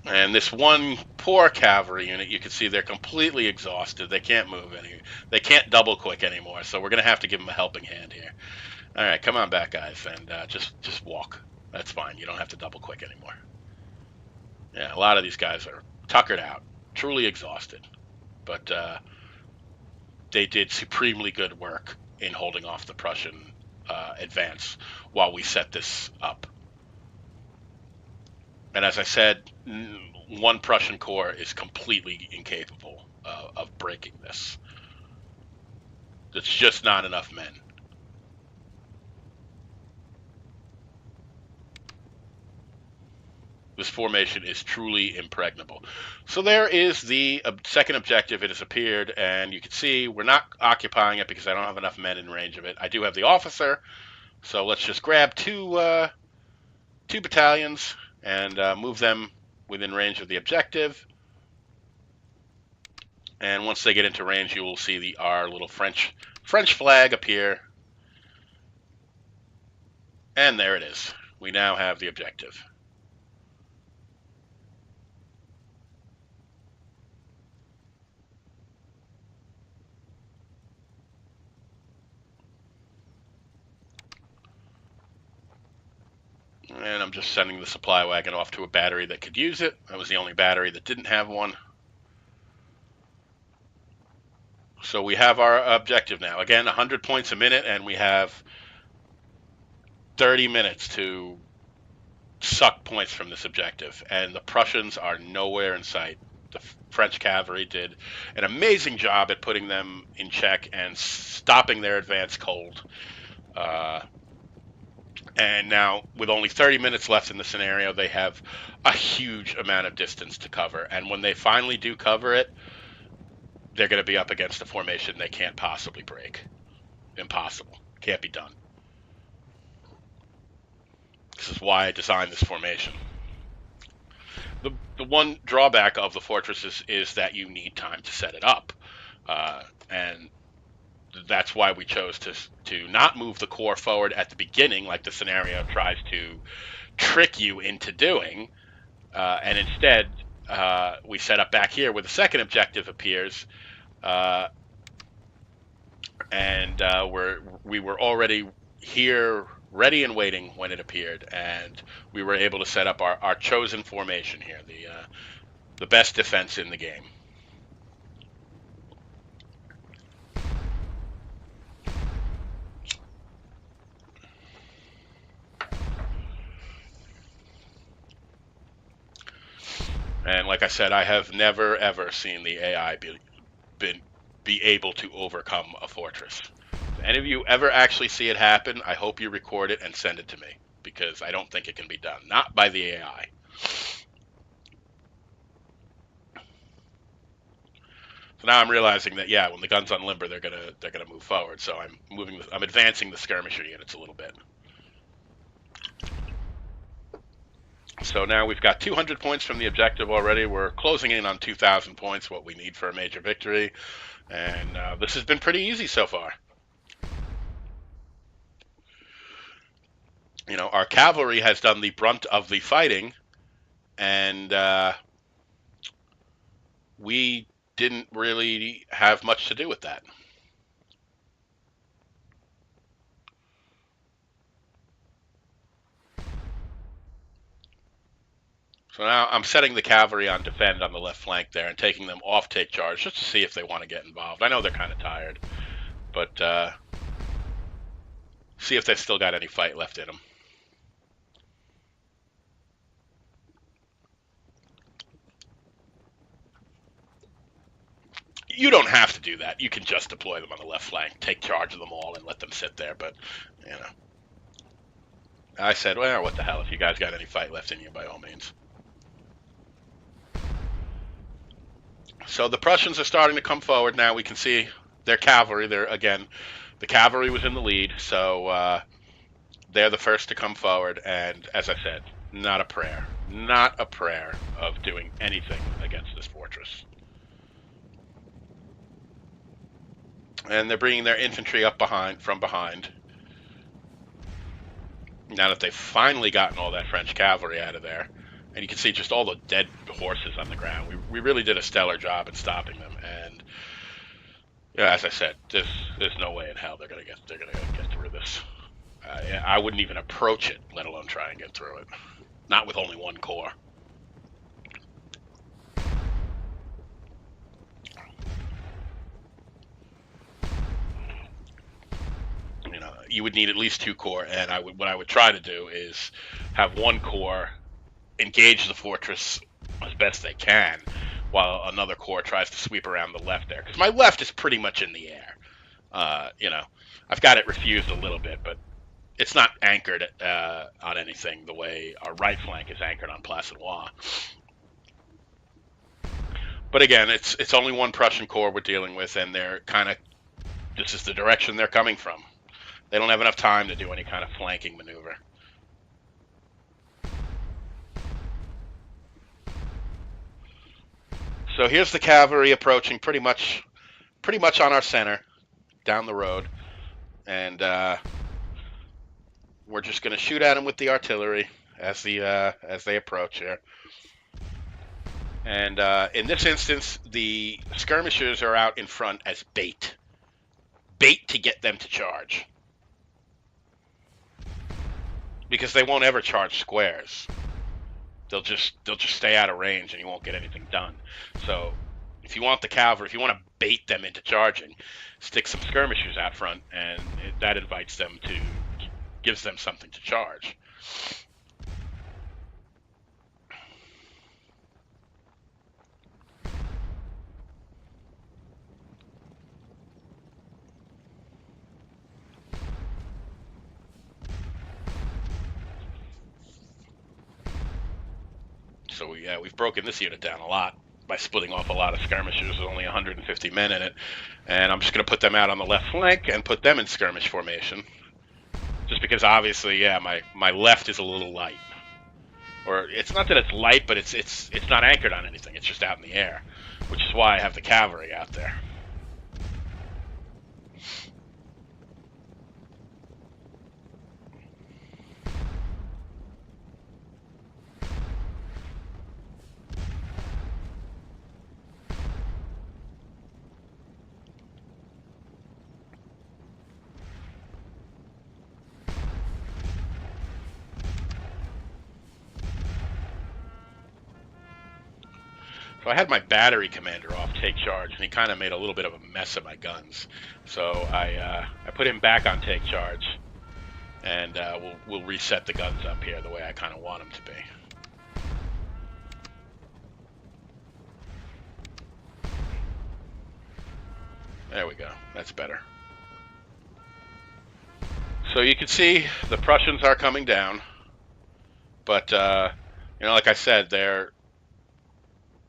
Speaker 1: And this one poor cavalry unit, you can see they're completely exhausted. They can't move they can't double quick anymore. So we're gonna have to give them a helping hand here. All right, come on back, guys, and just walk. That's fine. You don't have to double quick anymore. Yeah, a lot of these guys are tuckered out, truly exhausted, but they did supremely good work in holding off the Prussian advance while we set this up. And as I said, one Prussian corps is completely incapable of breaking this. It's just not enough men. This formation is truly impregnable. So there is the second objective. It has appeared, and you can see we're not occupying it because I don't have enough men in range of it. I do have the officer, so let's just grab two battalions and move them within range of the objective. And once they get into range, you will see our little French flag appear. And there it is. We now have the objective. And I'm just sending the supply wagon off to a battery that could use it. That was the only battery that didn't have one. So we have our objective now. Again, 100 points a minute, and we have 30 minutes to suck points from this objective. And the Prussians are nowhere in sight. The French cavalry did an amazing job at putting them in check and stopping their advance cold. And now, with only 30 minutes left in the scenario, they have a huge amount of distance to cover. And when they finally do cover it, they're going to be up against a formation they can't possibly break. Impossible. Can't be done. This is why I designed this formation. The one drawback of the fortress is that you need time to set it up. And that's why we chose to not move the corps forward at the beginning, like the scenario tries to trick you into doing, and instead we set up back here where the second objective appears, and we were already here, ready and waiting when it appeared, and we were able to set up our chosen formation here, the best defense in the game. And like I said, I have never ever seen the AI be able to overcome a fortress. If any of you ever actually see it happen, I hope you record it and send it to me, because I don't think it can be done. Not by the AI. So now I'm realizing that, yeah, when the guns unlimber, they're gonna move forward. So I'm advancing the skirmisher units a little bit. So now we've got 200 points from the objective already. We're closing in on 2,000 points, what we need for a major victory. And this has been pretty easy so far. our cavalry has done the brunt of the fighting, and we didn't really have much to do with that. So now I'm setting the cavalry on defend on the left flank there and taking them off take charge just to see if they want to get involved. I know they're kind of tired, but see if they've still got any fight left in them. You don't have to do that. You can just deploy them on the left flank, take charge of them all, and let them sit there. But, I said, well, what the hell? If you guys got any fight left in you, by all means. So the Prussians are starting to come forward now. We can see their cavalry. The cavalry was in the lead, so they're the first to come forward. And as I said, not a prayer of doing anything against this fortress. And they're bringing their infantry up from behind. Now that they've finally gotten all that French cavalry out of there. And you can see just all the dead horses on the ground. We really did a stellar job in stopping them. And as I said, there's no way in hell they're gonna get through this. I wouldn't even approach it, let alone try and get through it. Not with only one corps. You would need at least 2 corps, and what I would try to do is have 1 corps engage the fortress as best they can, while another corps tries to sweep around the left there. Because my left is pretty much in the air. I've got it refused a little bit, but it's not anchored on anything the way our right flank is anchored on Plancenoit. But again, it's only 1 Prussian corps we're dealing with, and they're this is the direction they're coming from. They don't have enough time to do any kind of flanking maneuver. So here's the cavalry approaching pretty much on our center, down the road, and we're just going to shoot at them with the artillery as they approach here. And in this instance, the skirmishers are out in front as bait to get them to charge. Because they won't ever charge squares. They'll just stay out of range, and you won't get anything done. So, if you want the cavalry, if you want to bait them into charging, stick some skirmishers out front, and that invites them gives them something to charge. So we've broken this unit down a lot by splitting off a lot of skirmishers. There's only 150 men in it, and I'm just going to put them out on the left flank and put them in skirmish formation. Just because obviously, my left is a little light, or it's not that it's light, but it's not anchored on anything. It's just out in the air, which is why I have the cavalry out there. So I had my battery commander off take charge, and he kind of made a little bit of a mess of my guns. So I put him back on take charge, and we'll reset the guns up here the way I kind of want them to be. There we go. That's better. So you can see the Prussians are coming down, but like I said, they're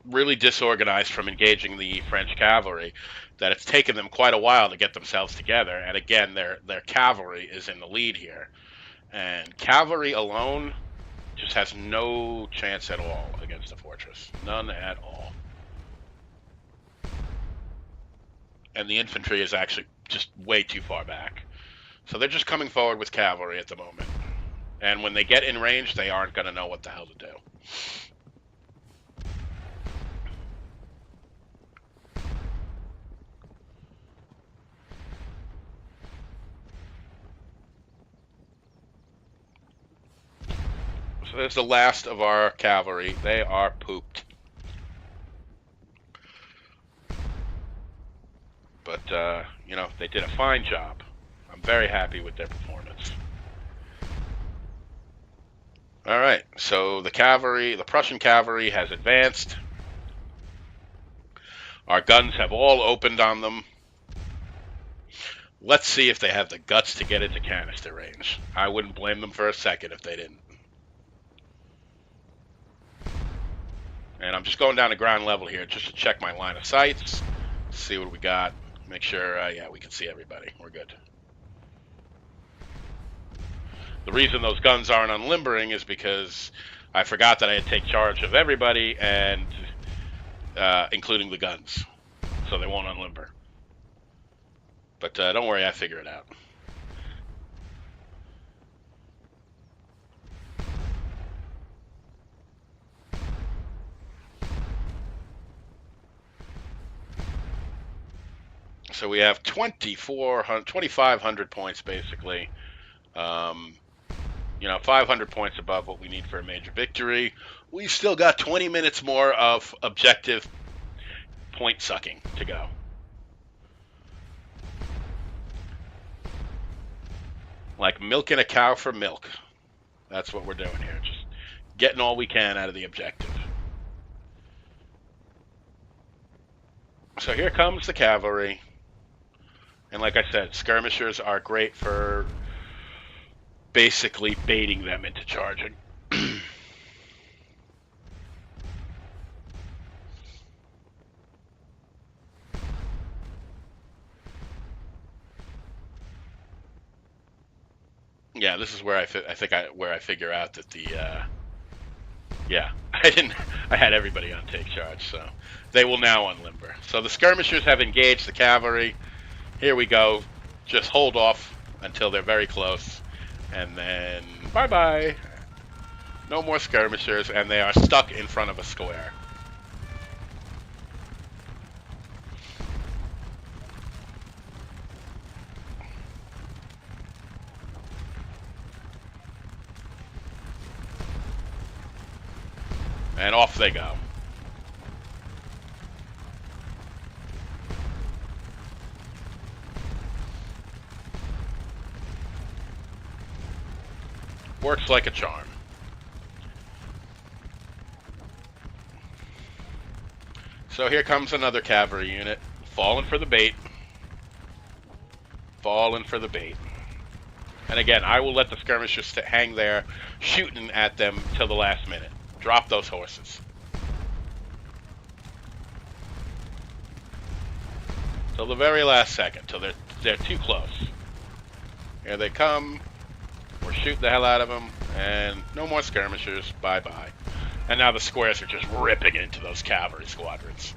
Speaker 1: really disorganized from engaging the French cavalry, that it's taken them quite a while to get themselves together. And again, their cavalry is in the lead here, and cavalry alone just has no chance at all against the fortress, none at all. And the infantry is actually just way too far back, so they're just coming forward with cavalry at the moment. And when they get in range, they aren't going to know what the hell to do. So there's the last of our cavalry. They are pooped. But, you know, they did a fine job. I'm very happy with their performance. All right, so the cavalry, the Prussian cavalry has advanced. Our guns have all opened on them. Let's see if they have the guts to get into canister range. I wouldn't blame them for a second if they didn't. And I'm just going down to ground level here just to check my line of sights, see what we got, make sure, yeah, we can see everybody. We're good. The reason those guns aren't unlimbering is because I forgot that I had to take charge of everybody, and including the guns, so they won't unlimber. But don't worry, I figure it out. So we have 2,500 points, basically. You know, 500 points above what we need for a major victory. We've still got 20 minutes more of objective point sucking to go. Like milking a cow for milk. That's what we're doing here. Just getting all we can out of the objective. So here comes the cavalry. And like I said, skirmishers are great for basically baiting them into charging. Yeah, this is where I figure out that the yeah, I had everybody on take charge, so they will now unlimber. So the skirmishers have engaged the cavalry. Here we go. Just hold off until they're very close, and then bye-bye. No more skirmishers, and they are stuck in front of a square. And off they go. Works like a charm. So here comes another cavalry unit, falling for the bait. Falling for the bait. And again, I will let the skirmishers hang there, shooting at them till the last minute. Drop those horses. Till the very last second, till they're too close. Here they come. We're shooting the hell out of them, and no more skirmishers. Bye-bye. And now the squares are just ripping into those cavalry squadrons.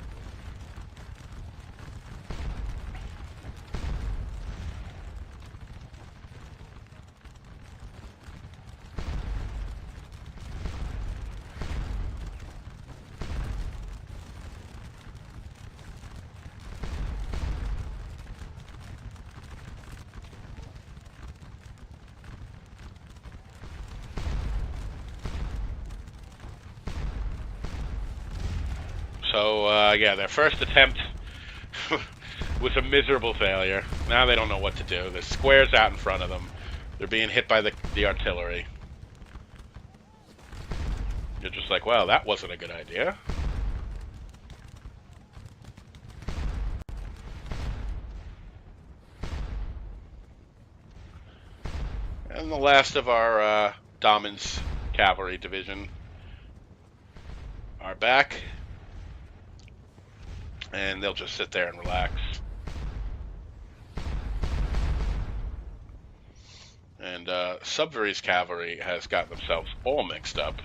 Speaker 1: So, yeah, their first attempt was a miserable failure. Now they don't know what to do. There's squares out in front of them. They're being hit by the artillery. You're just like, well, that wasn't a good idea. And the last of our Damon's cavalry division are back. And they'll just sit there and relax. And Subvery's cavalry has got themselves all mixed up.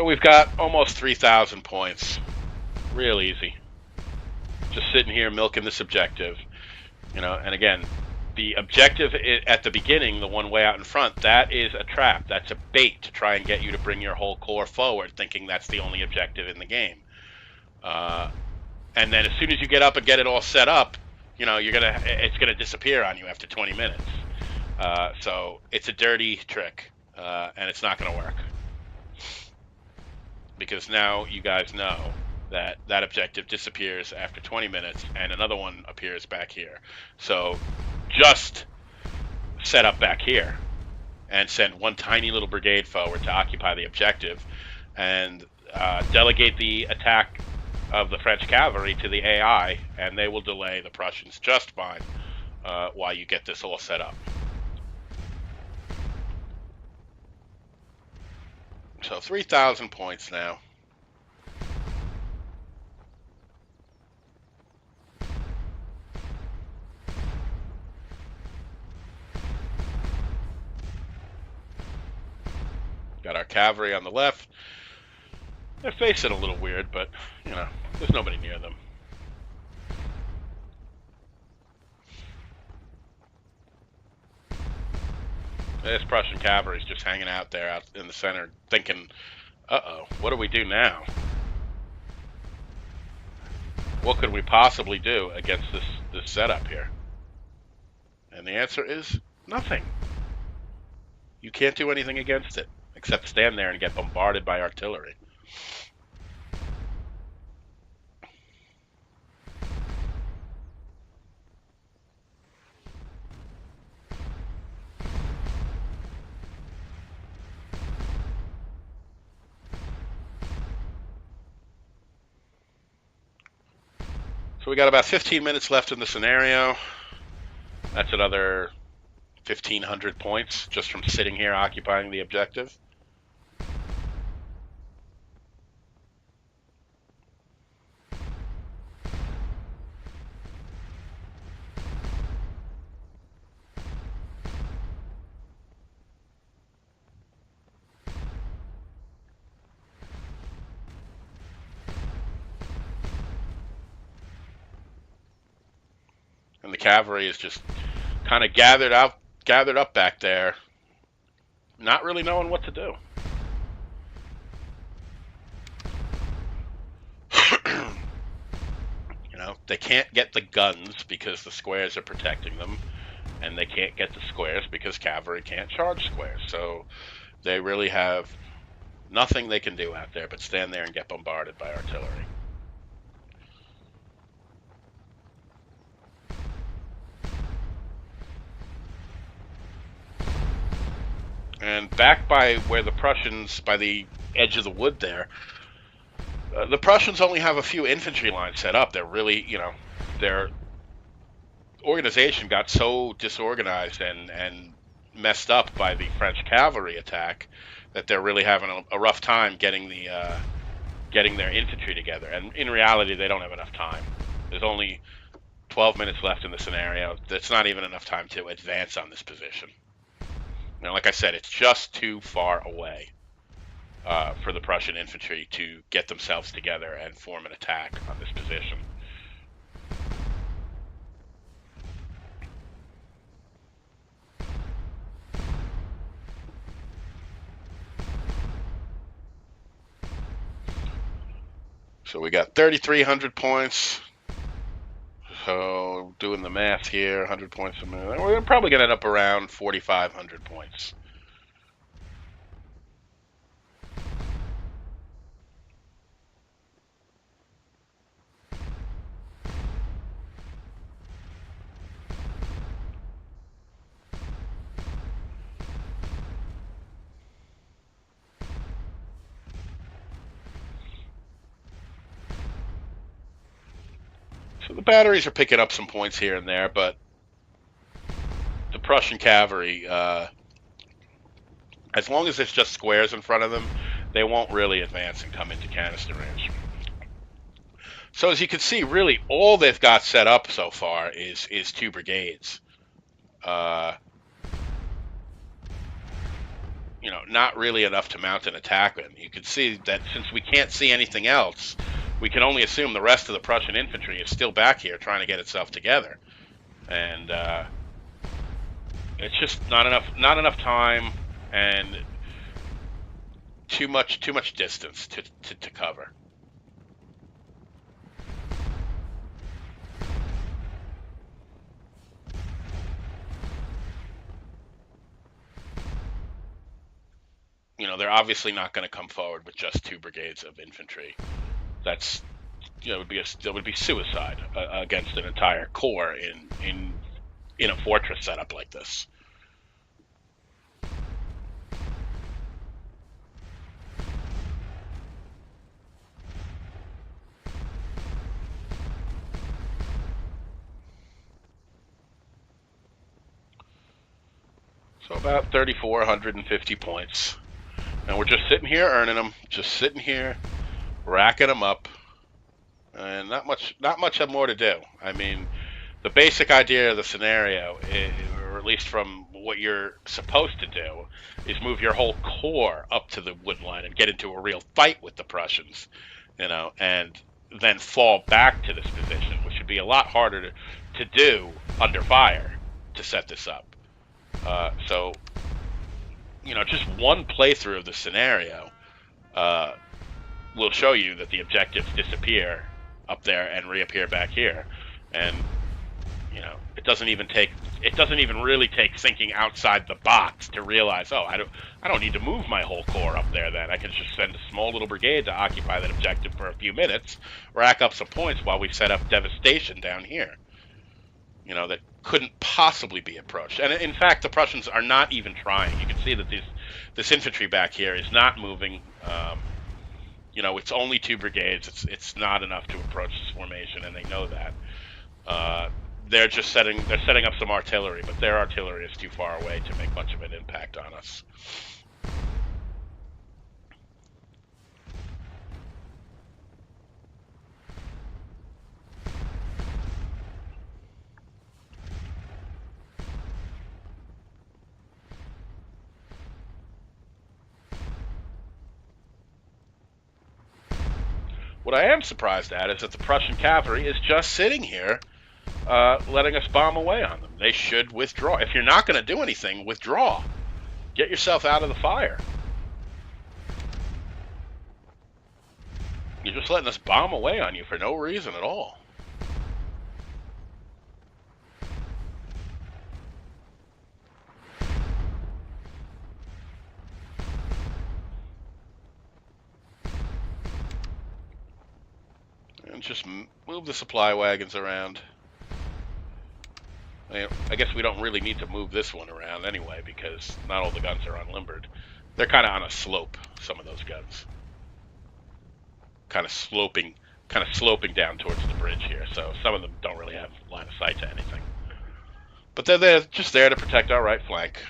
Speaker 1: So we've got almost 3,000 points. Real easy. Just sitting here milking this objective. And again, the objective at the beginning, the one way out in front, that is a trap. That's a bait to try and get you to bring your whole corps forward, thinking that's the only objective in the game. And then as soon as you get up and get it all set up, it's gonna disappear on you after 20 minutes. So it's a dirty trick, and it's not gonna work. Because now you guys know that objective disappears after 20 minutes and another one appears back here. So just set up back here and send one tiny little brigade forward to occupy the objective, and delegate the attack of the French cavalry to the AI, and they will delay the Prussians just fine while you get this all set up. So 3,000 points now. Got our cavalry on the left. They're facing a little weird, but, there's nobody near them. This Prussian cavalry is just hanging out there out in the center thinking, uh-oh, what do we do now? What could we possibly do against this setup here? And the answer is nothing. You can't do anything against it, except stand there and get bombarded by artillery. So we got about 15 minutes left in the scenario. That's another 1,500 points just from sitting here occupying the objective. And the cavalry is just kind of gathered up back there, not really knowing what to do. They can't get the guns because the squares are protecting them, and they can't get the squares because cavalry can't charge squares. So they really have nothing they can do out there but stand there and get bombarded by artillery. And back by where the Prussians, by the edge of the wood there, the Prussians only have a few infantry lines set up. They're really, their organization got so disorganized and messed up by the French cavalry attack that they're really having a rough time getting their infantry together. And in reality, they don't have enough time. There's only 12 minutes left in the scenario. That's not even enough time to advance on this position. Like I said, it's just too far away for the Prussian infantry to get themselves together and form an attack on this position. So we got 3,300 points. So doing the math here, 100 points a minute. We're probably going to end up around 4,500 points. So the batteries are picking up some points here and there, but the Prussian cavalry, as long as it's just squares in front of them, they won't really advance and come into canister range. So as you can see, really all they've got set up so far is 2 brigades. not really enough to mount an attack in. You can see that since we can't see anything else, we can only assume the rest of the Prussian infantry is still back here trying to get itself together, and it's just not enough time, and too much distance to cover. They're obviously not going to come forward with just 2 brigades of infantry. That's that would be suicide against an entire corps in a fortress setup like this. So about 3,450 points. And we're just sitting here earning them, just sitting here racking them up, and not much more to do. I mean, the basic idea of the scenario, or at least from what you're supposed to do, is move your whole corps up to the wood line and get into a real fight with the Prussians, and then fall back to this position, which would be a lot harder to do under fire to set this up. So, just one playthrough of the scenario will show you that the objectives disappear up there and reappear back here, and it doesn't even really take thinking outside the box to realize, oh, I don't need to move my whole corps up there. Then I can just send a small little brigade to occupy that objective for a few minutes, rack up some points while we set up devastation down here. That couldn't possibly be approached. And in fact, the Prussians are not even trying. You can see that this infantry back here is not moving. It's only 2 brigades. It's not enough to approach this formation, and they know that. They're setting up some artillery, but their artillery is too far away to make much of an impact on us. What I am surprised at is that the Prussian cavalry is just sitting here letting us bomb away on them. They should withdraw. If you're not going to do anything, withdraw. Get yourself out of the fire. You're just letting us bomb away on you for no reason at all. And just move the supply wagons around. I guess we don't really need to move this one around anyway, because not all the guns are unlimbered. They're kind of on a slope, some of those guns. Kind of sloping down towards the bridge here, so some of them don't really have line of sight to anything. But they're just there to protect our right flank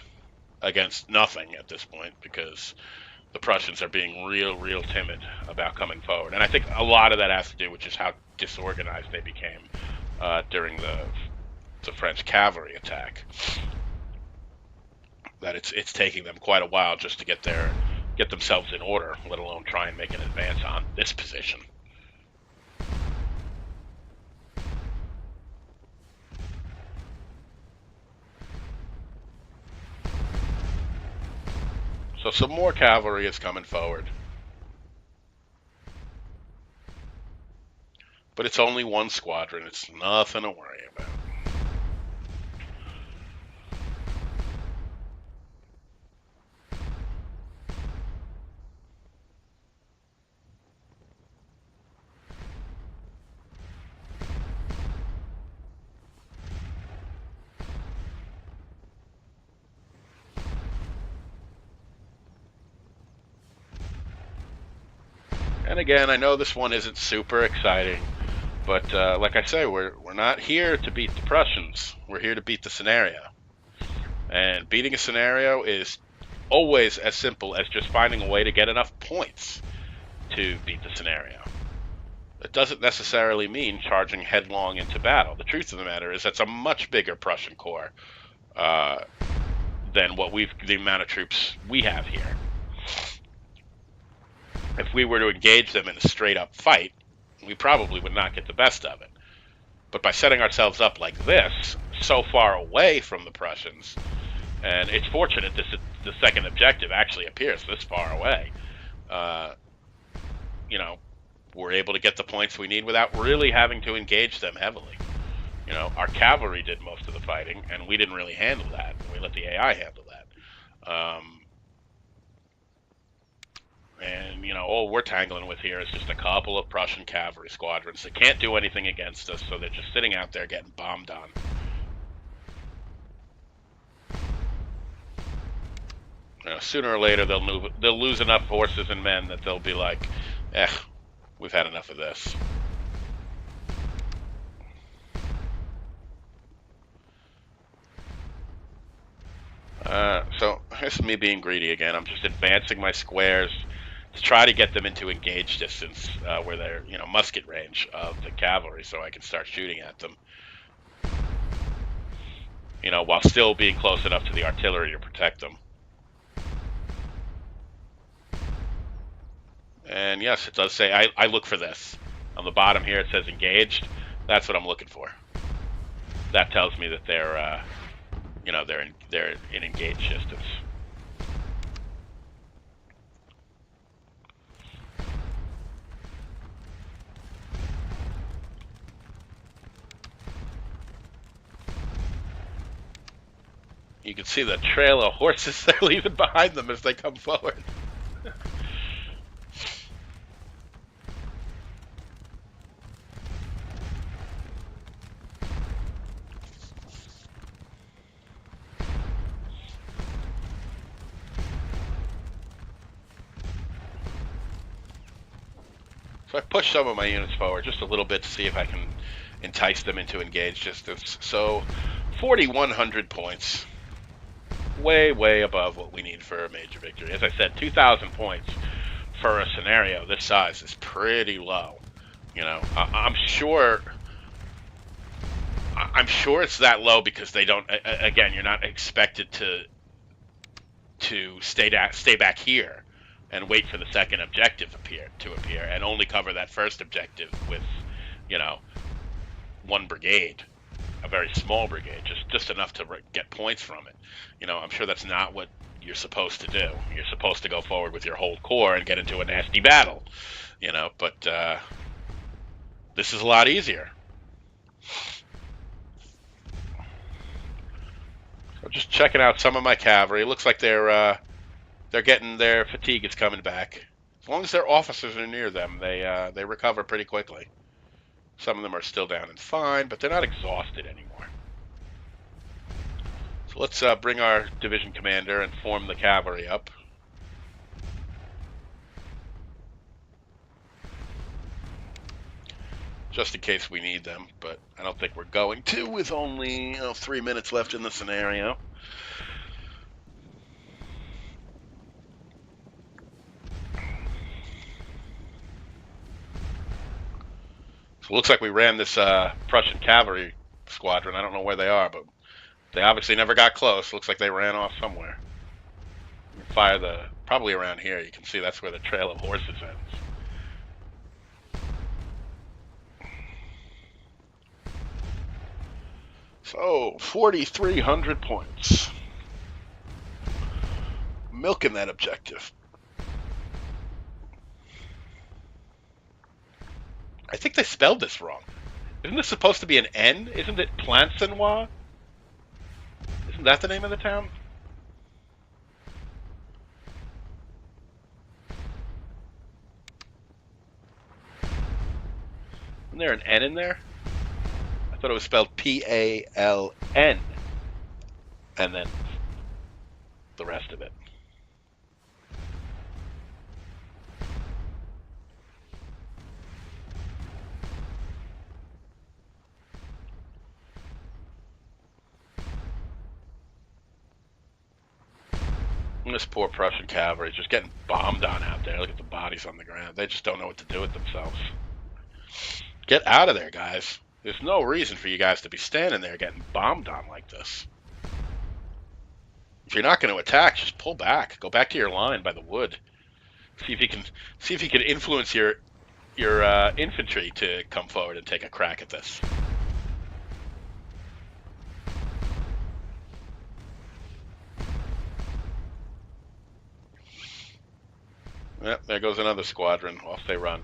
Speaker 1: against nothing at this point, because the Prussians are being real timid about coming forward. And I think a lot of that has to do with just how disorganized they became during the French cavalry attack. That it's taking them quite a while just to get themselves in order, let alone try and make an advance on this position. So some more cavalry is coming forward. But it's only one squadron. It's nothing to worry about. And again, I know this one isn't super exciting, but like I say, we're not here to beat the Prussians. We're here to beat the scenario. And beating a scenario is always as simple as just finding a way to get enough points to beat the scenario. It doesn't necessarily mean charging headlong into battle. The truth of the matter is that's a much bigger Prussian corps than the amount of troops we have here. If we were to engage them in a straight up fight, we probably would not get the best of it. But by setting ourselves up like this, so far away from the Prussians, and it's fortunate the second objective actually appears this far away, you know, we're able to get the points we need without really having to engage them heavily. You know, our cavalry did most of the fighting, and we didn't really handle that. We let the AI handle that. And, you know, all we're tangling with here is just a couple of Prussian cavalry squadrons that can't do anything against us, so they're just sitting out there getting bombed on. You know, sooner or later, they'll lose enough horses and men that they'll be like, we've had enough of this. So here's me being greedy again. I'm just advancing my squares to try to get them into engage distance where they're, you know, musket range of the cavalry, so I can start shooting at them. You know, while still being close enough to the artillery to protect them. And yes, it does say, I look for this. On the bottom here it says engaged. That's what I'm looking for. That tells me that they're, you know, they're in engaged distance. You can see the trail of horses they're leaving behind them as they come forward. So I pushed some of my units forward just a little bit to see if I can entice them into engage distance. So 4,100 points. Way, way above what we need for a major victory. As I said, 2,000 points for a scenario this size is pretty low. You know, I'm sure it's that low because they don't. Again, you're not expected to stay back here and wait for the second objective to appear and only cover that first objective with, you know, one brigade. A very small brigade, just enough to get points from it. You know, I'm sure that's not what you're supposed to do. You're supposed to go forward with your whole corps and get into a nasty battle, you know, but this is a lot easier. So just checking out some of my cavalry. It looks like they're getting their fatigue is coming back. As long as their officers are near them, they recover pretty quickly. Some of them are still down and fine, but they're not exhausted anymore. So let's bring our division commander and form the cavalry up. Just in case we need them, but I don't think we're going to with only 3 minutes left in the scenario. So it looks like we ran this Prussian cavalry squadron. I don't know where they are, but they obviously never got close. Looks like they ran off somewhere. Fire probably around here. You can see that's where the trail of horses ends. So 4,300 points. Milking that objective. I think they spelled this wrong. Isn't this supposed to be an N? Isn't it Plancenoit? Isn't that the name of the town? Isn't there an N in there? I thought it was spelled P-A-L-N. And then the rest of it. And this poor Prussian cavalry is just getting bombed on out there. Look at the bodies on the ground. They just don't know what to do with themselves. Get out of there, guys. There's no reason for you guys to be standing there getting bombed on like this. If you're not going to attack, just pull back. Go back to your line by the wood. See if you can influence your infantry to come forward and take a crack at this. Yep, there goes another squadron. Off they run.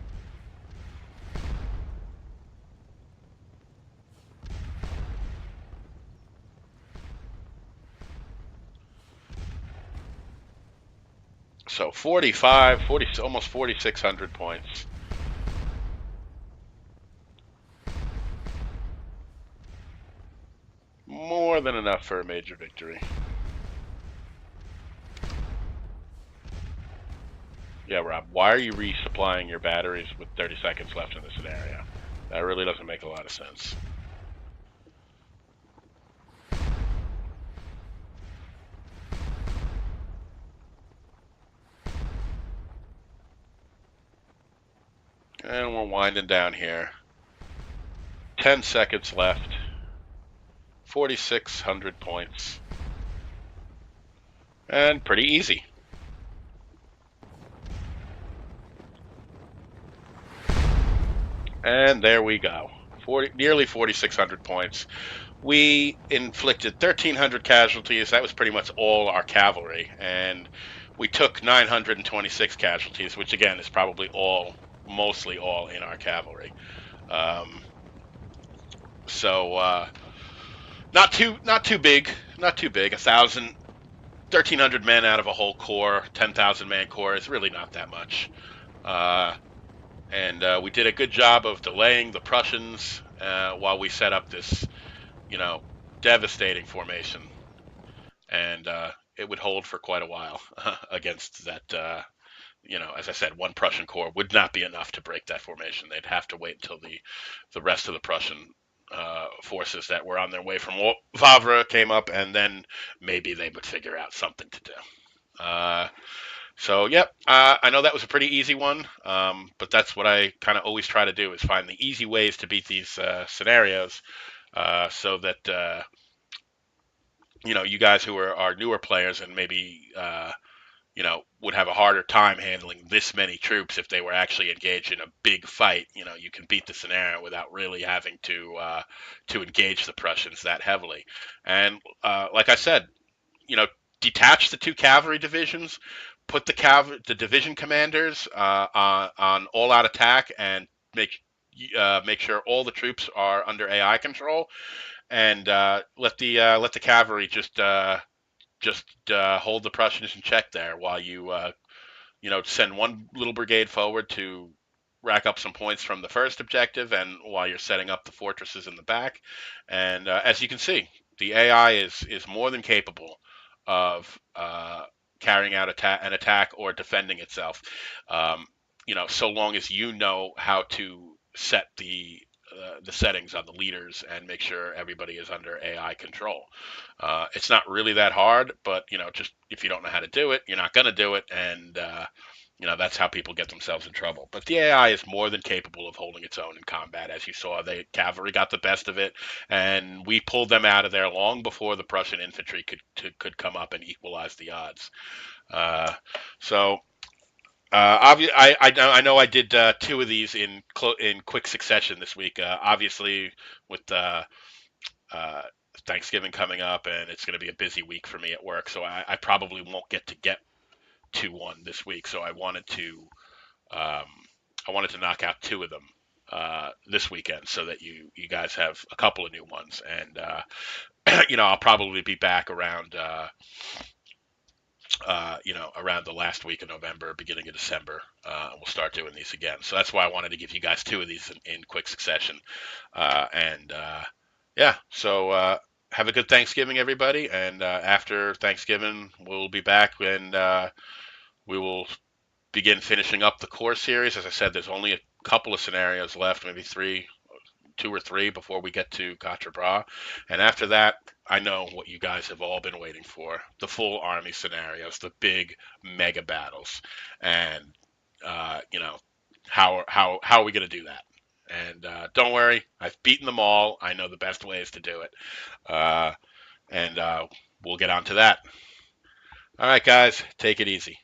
Speaker 1: So 45, 40, almost 4,600 points. More than enough for a major victory. Yeah, Rob, why are you resupplying your batteries with 30 seconds left in this scenario? That really doesn't make a lot of sense. And we're winding down here. 10 seconds left. 4,600 points. And pretty easy. And there we go. Nearly 4,600 points. We inflicted 1,300 casualties. That was pretty much all our cavalry. And we took 926 casualties, which again is probably mostly all in our cavalry. Not too big. 1,300 men out of a whole corps, 10,000 man corps is really not that much. And we did a good job of delaying the Prussians while we set up this, devastating formation. And it would hold for quite a while against that. As I said, one Prussian corps would not be enough to break that formation. They'd have to wait until the rest of the Prussian forces that were on their way from Wavre came up, and then maybe they would figure out something to do. I know that was a pretty easy one, but that's what I kind of always try to do is find the easy ways to beat these scenarios, so that you guys who are newer players and maybe would have a harder time handling this many troops if they were actually engaged in a big fight. You can beat the scenario without really having to engage the Prussians that heavily. And like I said, detach the two cavalry divisions, put the division commanders on all-out attack, and make sure all the troops are under AI control, and let the cavalry just hold the Prussians in check there while you send one little brigade forward to rack up some points from the first objective, and while you're setting up the fortresses in the back. And as you can see, the AI is more than capable of carrying out an attack or defending itself. So long as you know how to set the settings on the leaders and make sure everybody is under AI control. It's not really that hard, but just if you don't know how to do it, you're not going to do it, and that's how people get themselves in trouble. But the AI is more than capable of holding its own in combat. As you saw, the cavalry got the best of it, and we pulled them out of there long before the Prussian infantry could come up and equalize the odds. I know I did two of these in quick succession this week. Obviously, with Thanksgiving coming up, and it's going to be a busy week for me at work, so I probably won't get to one this week. So I wanted to knock out two of them this weekend, so that you guys have a couple of new ones, and I'll probably be back around around the last week of November, beginning of December. We'll start doing these again. So that's why I wanted to give you guys two of these in quick succession. So have a good Thanksgiving, everybody. And after Thanksgiving, we'll be back, and we will begin finishing up the core series. As I said, there's only a couple of scenarios left, maybe two or three before we get to Quatre Bras. And after that, I know what you guys have all been waiting for: the full army scenarios, the big mega battles. And how are we going to do that? And don't worry, I've beaten them all. I know the best ways to do it. And we'll get on to that. All right, guys, take it easy.